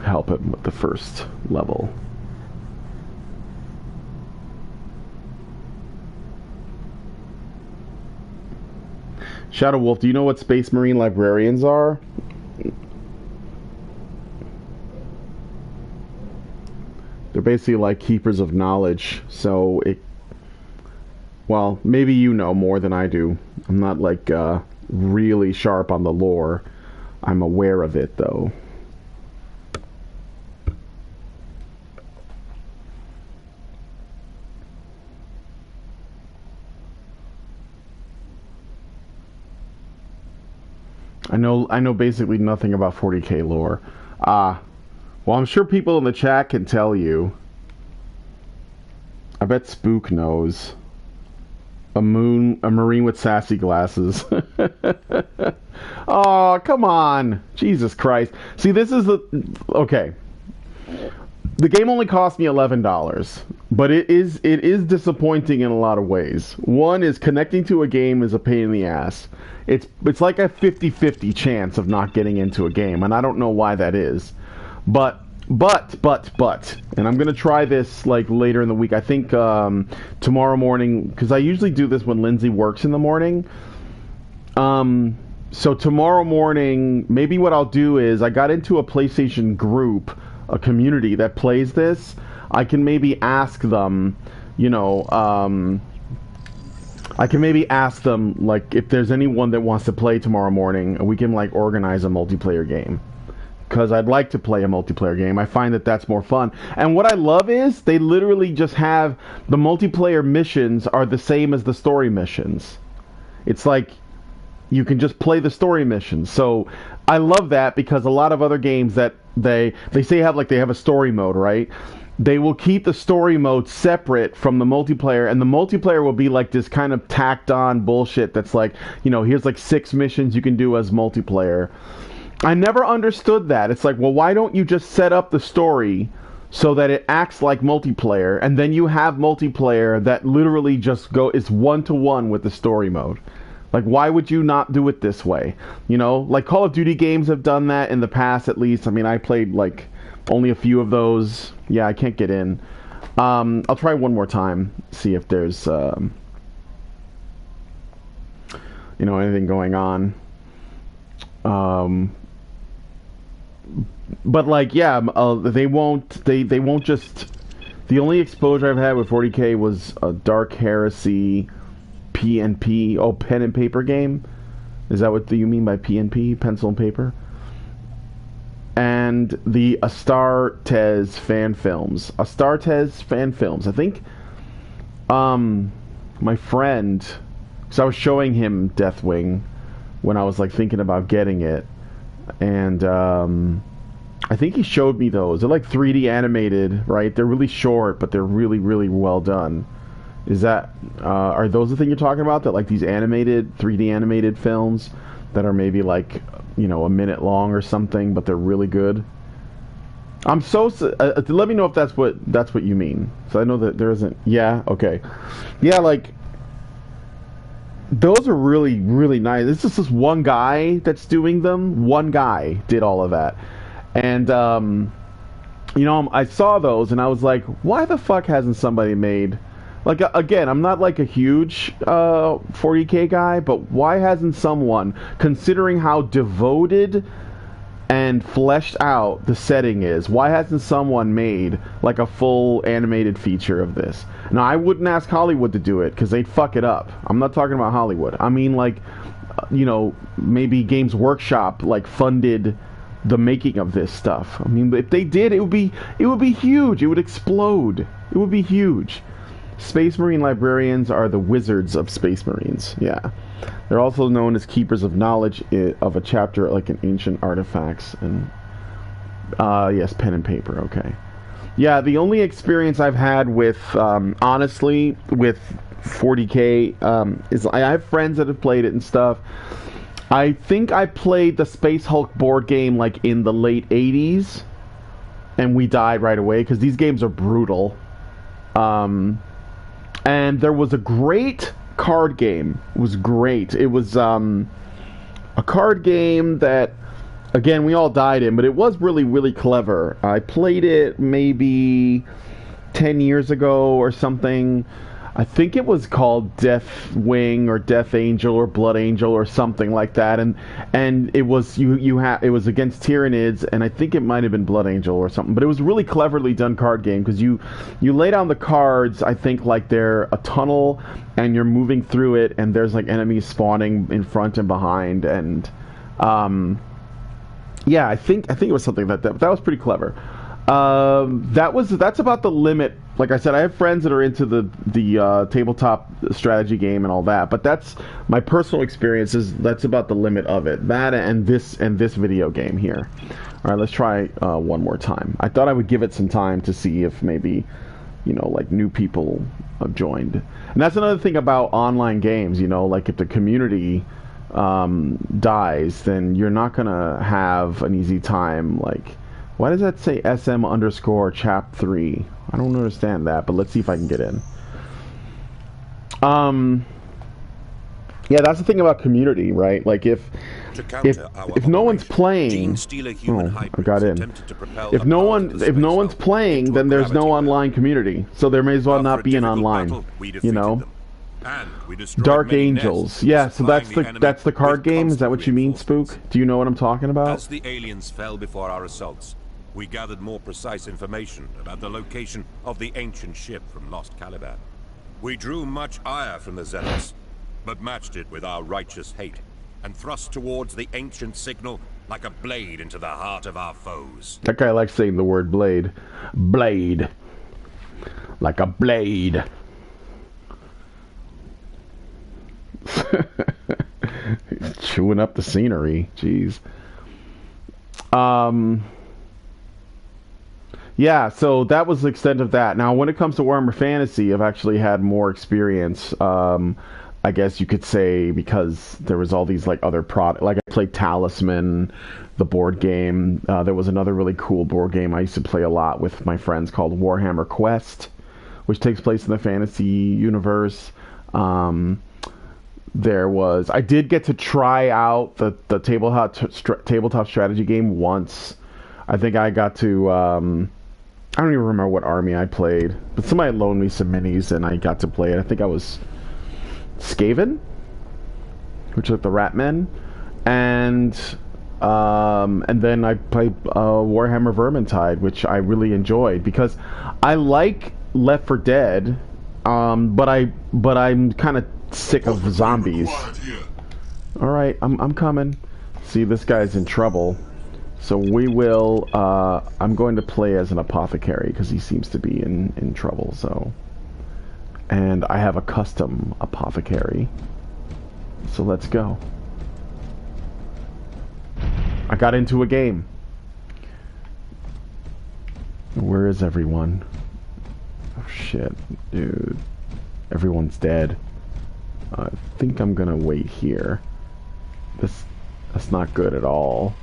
Help him with the first level. Shadow Wolf, do you know what Space Marine librarians are? They're basically like keepers of knowledge, so it... Well, maybe you know more than I do. I'm not like really sharp on the lore. I'm aware of it though. I know basically nothing about 40k lore. Well, I'm sure people in the chat can tell you. I bet Spook knows. A marine with sassy glasses. Oh, come on. Jesus Christ. See, this is the... Okay. The game only cost me $11, but it is disappointing in a lot of ways. One is connecting to a game is a pain in the ass. It's like a 50-50 chance of not getting into a game, and I don't know why that is. But, and I'm gonna try this like later in the week. I think tomorrow morning, because I usually do this when Lindsay works in the morning. So tomorrow morning, maybe what I'll do is, I got into a PlayStation group, a community that plays this. I can maybe ask them, you know, I can maybe ask them, like, if there's anyone that wants to play tomorrow morning, and we can, like, organize a multiplayer game. because I'd like to play a multiplayer game. I find that that's more fun. And what I love is they literally just have the multiplayer missions are the same as the story missions. It's like you can just play the story missions. So I love that because a lot of other games that they say they have a story mode, right? They will keep the story mode separate from the multiplayer, and the multiplayer will be like this kind of tacked on bullshit that's like, you know, here's like 6 missions you can do as multiplayer. I never understood that. It's like, well, why don't you just set up the story so that it acts like multiplayer, and then you have multiplayer that literally just is 1-to-1 with the story mode? Like, why would you not do it this way? You know, like Call of Duty games have done that in the past, at least. I mean, I played like only a few of those. Yeah, I can't get in. I'll try one more time, see if there's you know, anything going on. But like, yeah, they won't just. The only exposure I've had with 40K was a Dark Heresy PNP, pen and paper game. Is that what you mean by PNP, pencil and paper? And the Astartes fan films. I think my friend, because I was showing him Deathwing when I was like thinking about getting it, and I think he showed me those. They're like 3D animated, right? They're really short, but they're really, really well done. Is that are those the thing you're talking about? That like these animated 3D animated films that are maybe like, you know, a minute long or something, but they're really good. I'm so let me know if that's what you mean. So I know that there isn't. Yeah, okay. Yeah, like those are really, really nice. It's just this one guy that's doing them. One guy did all of that. And you know, I saw those and I was like, why the fuck hasn't somebody made, like, again, I'm not like a huge 40K guy, but why hasn't someone, considering how devoted and fleshed out the setting is, why hasn't someone made like a full animated feature of this? Now, I wouldn't ask Hollywood to do it because they'd fuck it up. I'm not talking about Hollywood. I mean, like, you know, maybe Games Workshop like funded the making of this stuff. I mean, if they did, it would be huge. It would explode. It would be huge. Space Marine librarians are the wizards of Space Marines. Yeah. They're also known as keepers of knowledge of a chapter like in ancient artifacts. And yes, pen and paper. Okay. Yeah, the only experience I've had with honestly with 40K is I have friends that have played it and stuff. I think I played the Space Hulk board game like in the late 80s, and we died right away because these games are brutal. And there was a great card game. It was great. It was a card game that, again, we all died in, but it was really, really clever. I played it maybe 10 years ago or something. I think it was called Deathwing or Deathangel or Blood Angel or something like that, and it was it was against Tyranids, and I think it might have been Blood Angel or something. But it was a really cleverly done card game because you lay down the cards. I think like they're a tunnel, and you're moving through it, and there's like enemies spawning in front and behind, and yeah, I think it was something like that. That was pretty clever. That's about the limit. Like I said, I have friends that are into the tabletop strategy game and all that, but that's my personal experience. That's about the limit of it. That and this video game here. All right, let's try one more time. I thought I would give it some time to see if maybe, you know, like new people have joined. And that's another thing about online games. You know, like if the community dies, then you're not gonna have an easy time. Like, why does that say SM_chap3? I don't understand that, but let's see if I can get in. Yeah, that's the thing about community, right? Like if no one's playing, I got in. If no one's playing, then there's no online community. So there may as well not be an online, you know. Dark Angels. Yeah, so that's the card game. Is that what you mean, Spook? Do you know what I'm talking about? As the aliens fell before our assaults, we gathered more precise information about the location of the ancient ship from Lost Caliban. We drew much ire from the Zealots, but matched it with our righteous hate, and thrust towards the ancient signal like a blade into the heart of our foes. That guy likes saying the word blade. Blade. Like a blade. He's chewing up the scenery. Jeez. Yeah, so that was the extent of that. Now, when it comes to Warhammer Fantasy, I've actually had more experience. I guess you could say, because there was all these like other product. Like I played Talisman, the board game. There was another really cool board game I used to play a lot with my friends called Warhammer Quest, which takes place in the fantasy universe. I did get to try out the tabletop strategy game once. I think I got to, I don't even remember what army I played, but somebody loaned me some minis and I got to play it. I think I was Skaven, which is the Ratmen, and then I played Warhammer Vermintide, which I really enjoyed because I like Left 4 Dead, but I'm kind of sick of zombies. All right, I'm coming. See, this guy's in trouble. So we will, I'm going to play as an apothecary because he seems to be in trouble, so. And I have a custom apothecary. So let's go. I got into a game. Where is everyone? Oh shit, dude. Everyone's dead. I think I'm gonna wait here. That's not good at all.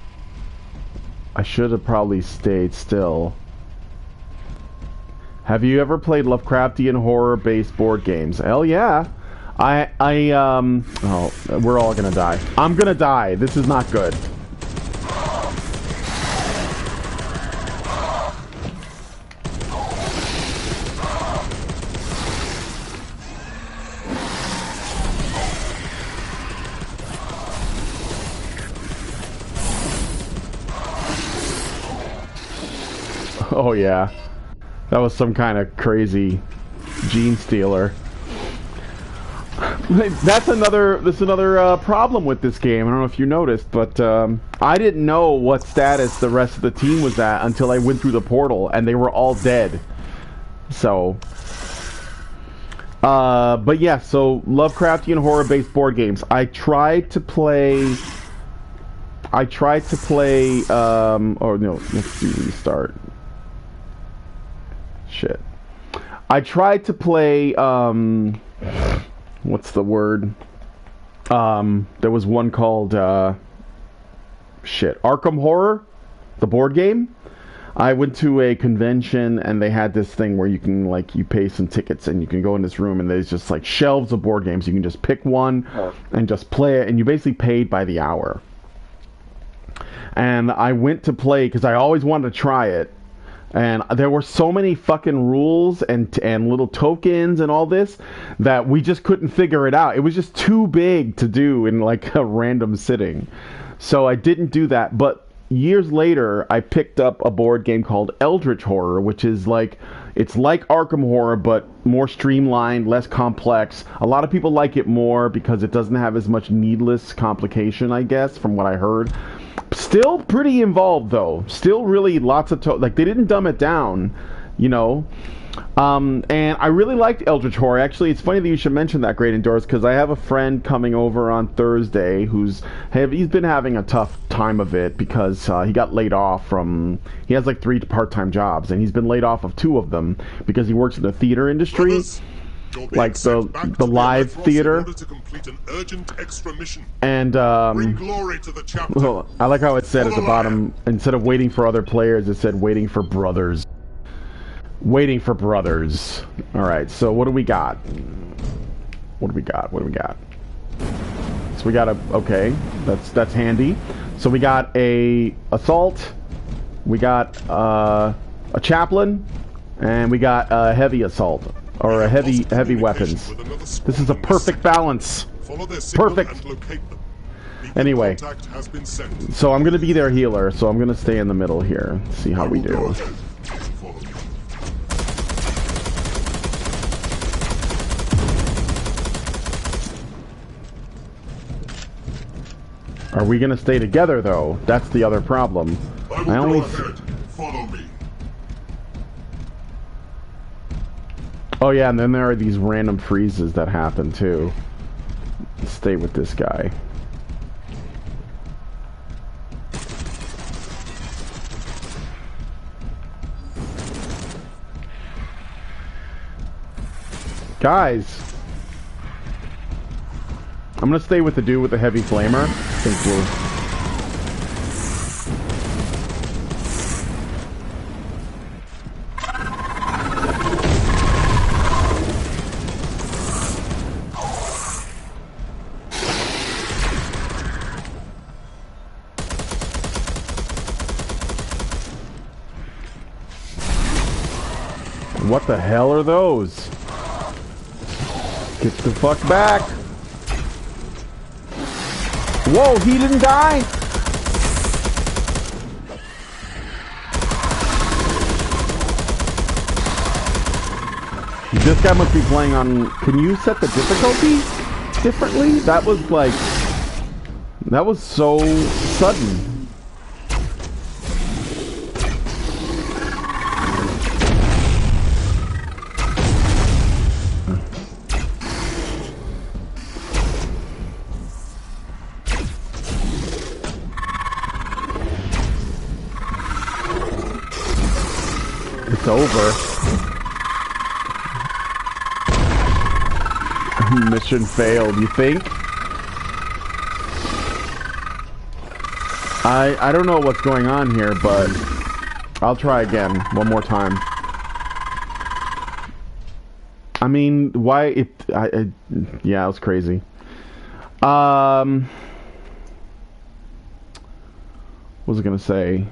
I should have probably stayed still. Have you ever played Lovecraftian horror-based board games? Hell yeah. Oh, we're all gonna die. I'm gonna die. This is not good. Oh yeah. That was some kind of crazy gene stealer. That's another problem with this game. I don't know if you noticed, but I didn't know what status the rest of the team was at until I went through the portal, and they were all dead. So, but yeah, so Lovecraftian horror-based board games. I tried to play. Oh no, let's see. Restart. Shit. I tried to play, what's the word? There was one called, Arkham Horror, the board game. I went to a convention and they had this thing where you can, like, you pay some tickets and you can go in this room and there's just, like, shelves of board games. You can just pick one and just play it, and you basically paid by the hour. And I went to play because I always wanted to try it. And there were so many fucking rules and little tokens and all this that we just couldn't figure it out. It was just too big to do in like a random sitting. So I didn't do that. But years later, I picked up a board game called Eldritch Horror, which is like, it's like Arkham Horror, but more streamlined, less complex. A lot of people like it more because it doesn't have as much needless complication, I guess, from what I heard. Still pretty involved, though. Still really lots of... like, they didn't dumb it down, you know. And I really liked Eldritch Horror. Actually, it's funny that you should mention that, Great Indoors, because I have a friend coming over on Thursday he's been having a tough time of it because he got laid off from... He has, like, 3 part-time jobs, and he's been laid off of 2 of them because he works in the theater industry. Like the live theater, and well, I like how it said at the bottom, instead of waiting for other players, it said waiting for brothers. Waiting for brothers. All right, so what do we got? What do we got? So we got a, okay, that's handy. So we got a assault, we got a chaplain, and we got a heavy assault. Or a heavy weapons. This is a perfect balance. Perfect. Anyway, so I'm gonna be their healer, so I'm gonna stay in the middle here. See how we do. Are we gonna stay together though? That's the other problem. I will go ahead. Follow me. Oh yeah, and then there are these random freezes that happen too. Stay with this guy. Guys, I'm gonna stay with the dude with the heavy flamer. I think we'll... What the hell are those? Get the fuck back! Whoa, he didn't die? This guy must be playing on... Can you set the difficulty differently? That was like... That was so sudden. It's over. Mission failed, you think? I don't know what's going on here, but I'll try again one more time. I mean, why it yeah, it was crazy. What was I gonna say?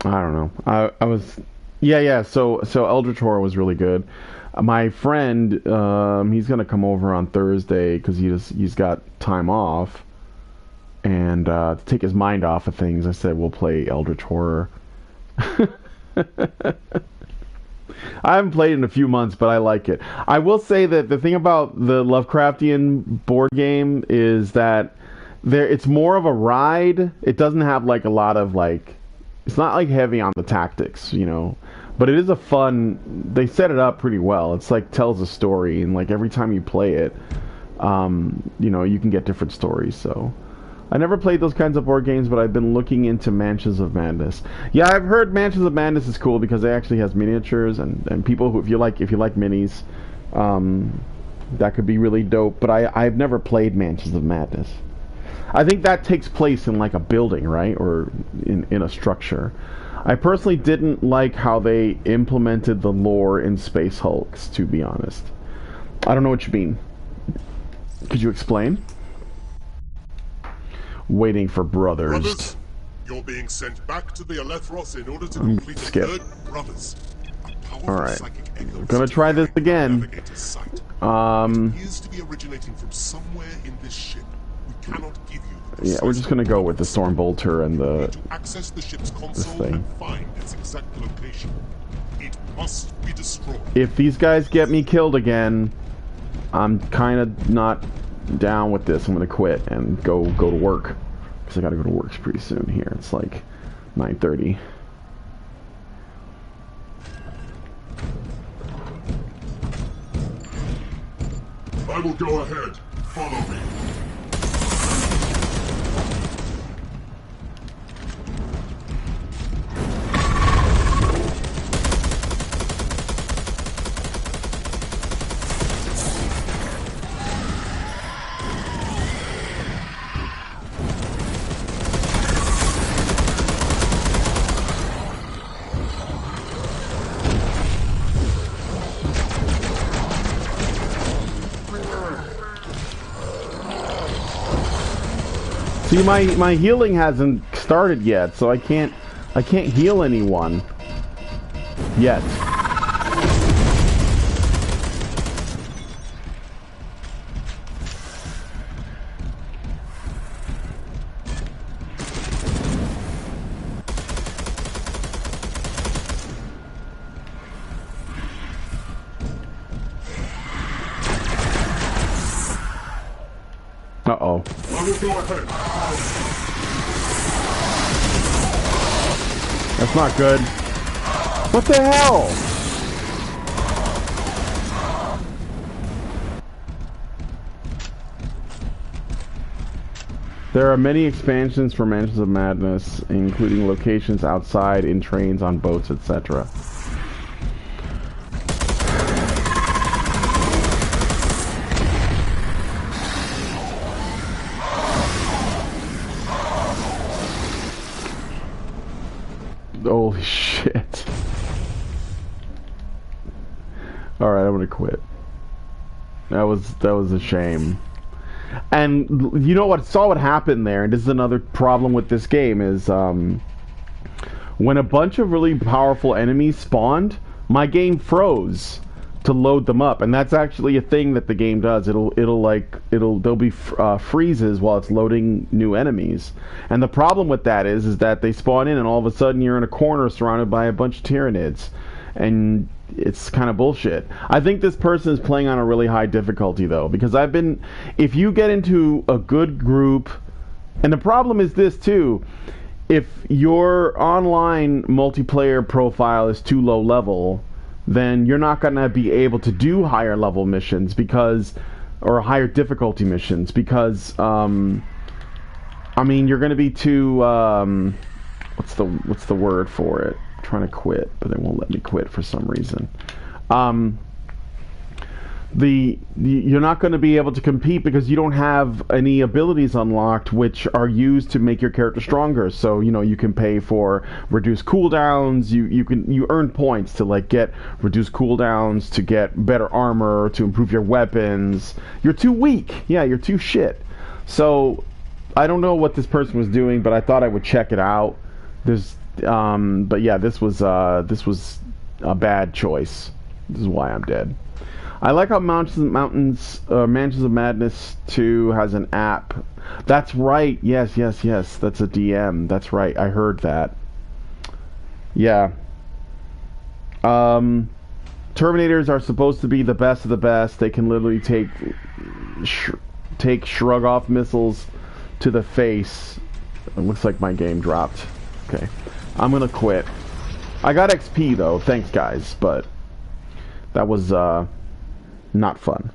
I don't know. I was, yeah. So Eldritch Horror was really good. My friend, he's gonna come over on Thursday because he's got time off, and to take his mind off of things, I said we'll play Eldritch Horror. I haven't played in a few months, but I like it. I will say that the thing about the Lovecraftian board game is that it's more of a ride. It doesn't have like a lot of like. It's not like heavy on the tactics, you know, but it is a fun. They set it up pretty well. It's like tells a story, and like every time you play it, you know, you can get different stories. So, I never played those kinds of board games, but I've been looking into Mansions of Madness. Yeah, I've heard Mansions of Madness is cool because it actually has miniatures and people who if you like minis, that could be really dope. But I've never played Mansions of Madness. I think that takes place in like a building, right? Or in a structure. I personally didn't like how they implemented the lore in Space Hulks, to be honest. I don't know what you mean. Could you explain? Waiting for brothers. You're being sent back to the Elethros in order to complete the third brothers. Alright. I'm gonna try this again. It appears to be originating from somewhere in this ship. We cannot give you the yeah, we're just gonna go with the Stormbolter and the to access the ship's console and find its exact location. It must be destroyed. If these guys get me killed again, I'm kind of not down with this. I'm gonna quit and go to work because I gotta go to work pretty soon. Here, it's like 9:30. I will go ahead. Follow me. See, my healing hasn't started yet, so I can't heal anyone yet. Uh-oh. I will go ahead. That's not good. What the hell? There are many expansions for Mansions of Madness, including locations outside, in trains, on boats, etc. Holy shit. Alright, I'm gonna quit. That was a shame. And you know what? Saw what happened there, and this is another problem with this game, is when a bunch of really powerful enemies spawned, my game froze to load them up, and that's actually a thing that the game does. There'll be freezes while it's loading new enemies, and the problem with that is that they spawn in, and all of a sudden you're in a corner surrounded by a bunch of Tyranids, and it's kind of bullshit. I think this person is playing on a really high difficulty though, because if you get into a good group, and the problem is this too, if your online multiplayer profile is too low level, then you're not going to be able to do higher level missions or higher difficulty missions, because I mean, you're going to be too what's the word for it? I'm trying to quit, but they won't let me quit for some reason. You're not going to be able to compete because you don't have any abilities unlocked which are used to make your character stronger. So you can pay for reduced cooldowns. You earn points to like get reduced cooldowns, to get better armor, to improve your weapons. You're too weak. Yeah, you're too shit. So I don't know what this person was doing, but I thought I would check it out. But yeah, this was a bad choice. This is why I'm dead. I like how Mansions of Madness 2 has an app. That's right. Yes. That's a DM. That's right. I heard that. Yeah. Terminators are supposed to be the best of the best. They can literally take shrug-off missiles to the face. It looks like my game dropped. Okay. I'm gonna quit. I got XP though. Thanks, guys. But that was, not fun.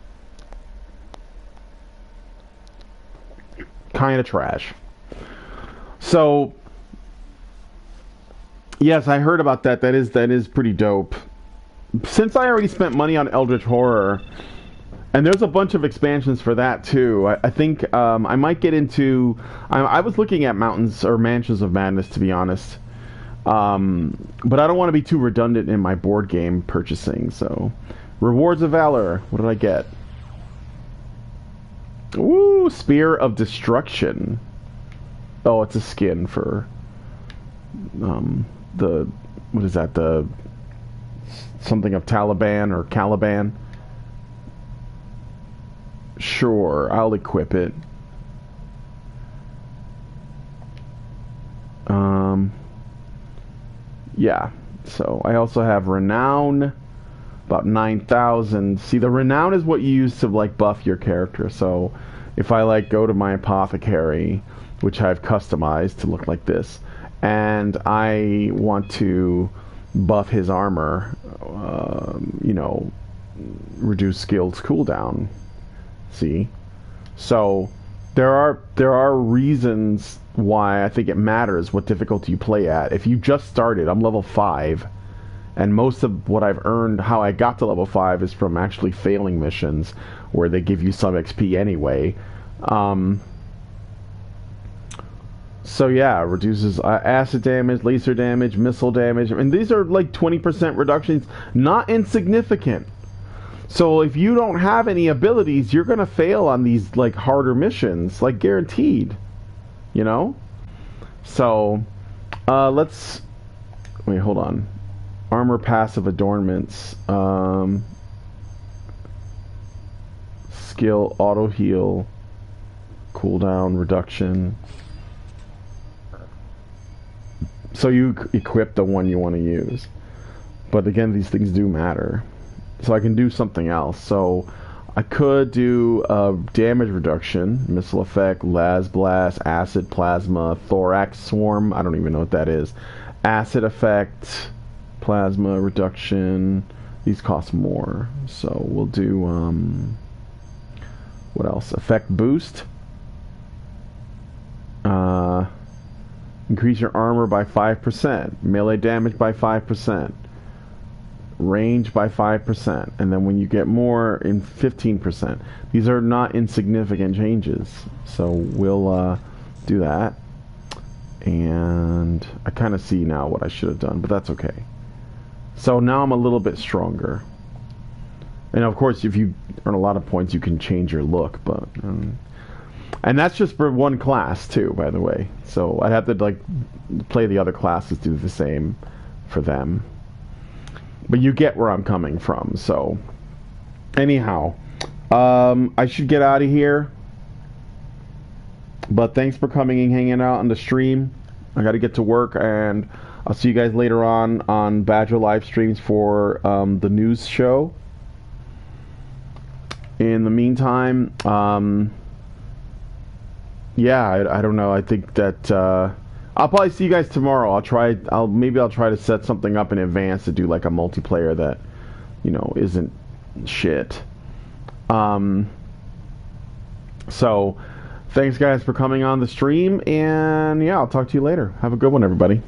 Kind of trash. So, yes, I heard about that. That is pretty dope. Since I already spent money on Eldritch Horror, and there's a bunch of expansions for that too, I think I might get into... I was looking at Mansions of Madness, to be honest. But I don't want to be too redundant in my board game purchasing, so... Rewards of Valor. What did I get? Ooh, Spear of Destruction. Oh, it's a skin for the... What is that? The... Something of Taliban or Caliban. Sure, I'll equip it. Yeah. So, I also have Renown. About 9,000. See, the Renown is what you use to, like, buff your character. So, if I, like, go to my Apothecary, which I've customized to look like this, and I want to buff his armor, reduce skills cooldown. See? So, there are reasons why I think it matters what difficulty you play at. If you just started, I'm level 5, and most of what I've earned, how I got to level 5, is from actually failing missions, where they give you some XP anyway. So yeah, reduces acid damage, laser damage, missile damage. I mean, these are like 20% reductions, not insignificant. So if you don't have any abilities, you're gonna fail on these like harder missions, like guaranteed. You know? So, let's... Wait, hold on. Armor passive adornments. Skill auto heal. Cooldown reduction. So you equip the one you want to use. But again, these things do matter. So I can do something else. So I could do damage reduction, missile effect, las blast, acid plasma, thorax swarm. I don't even know what that is. Acid effect, plasma reduction. These cost more, so we'll do what else? Effect boost. Increase your armor by 5%, melee damage by 5%, range by 5%, and then when you get more, in 15%. These are not insignificant changes, so we'll do that. And I kind of see now what I should have done, but that's okay. So now I'm a little bit stronger. And of course, if you earn a lot of points, you can change your look, but... and that's just for one class, too, by the way. So I'd have to, like, play the other classes, do the same for them. But you get where I'm coming from, so... Anyhow, I should get out of here. But thanks for coming and hanging out on the stream. I gotta get to work, and I'll see you guys later on Badger live streams for the news show. In the meantime, yeah, I don't know. I think that I'll probably see you guys tomorrow. Maybe I'll try to set something up in advance to do like a multiplayer that, you know, isn't shit. So thanks guys for coming on the stream, and yeah, I'll talk to you later. Have a good one, everybody.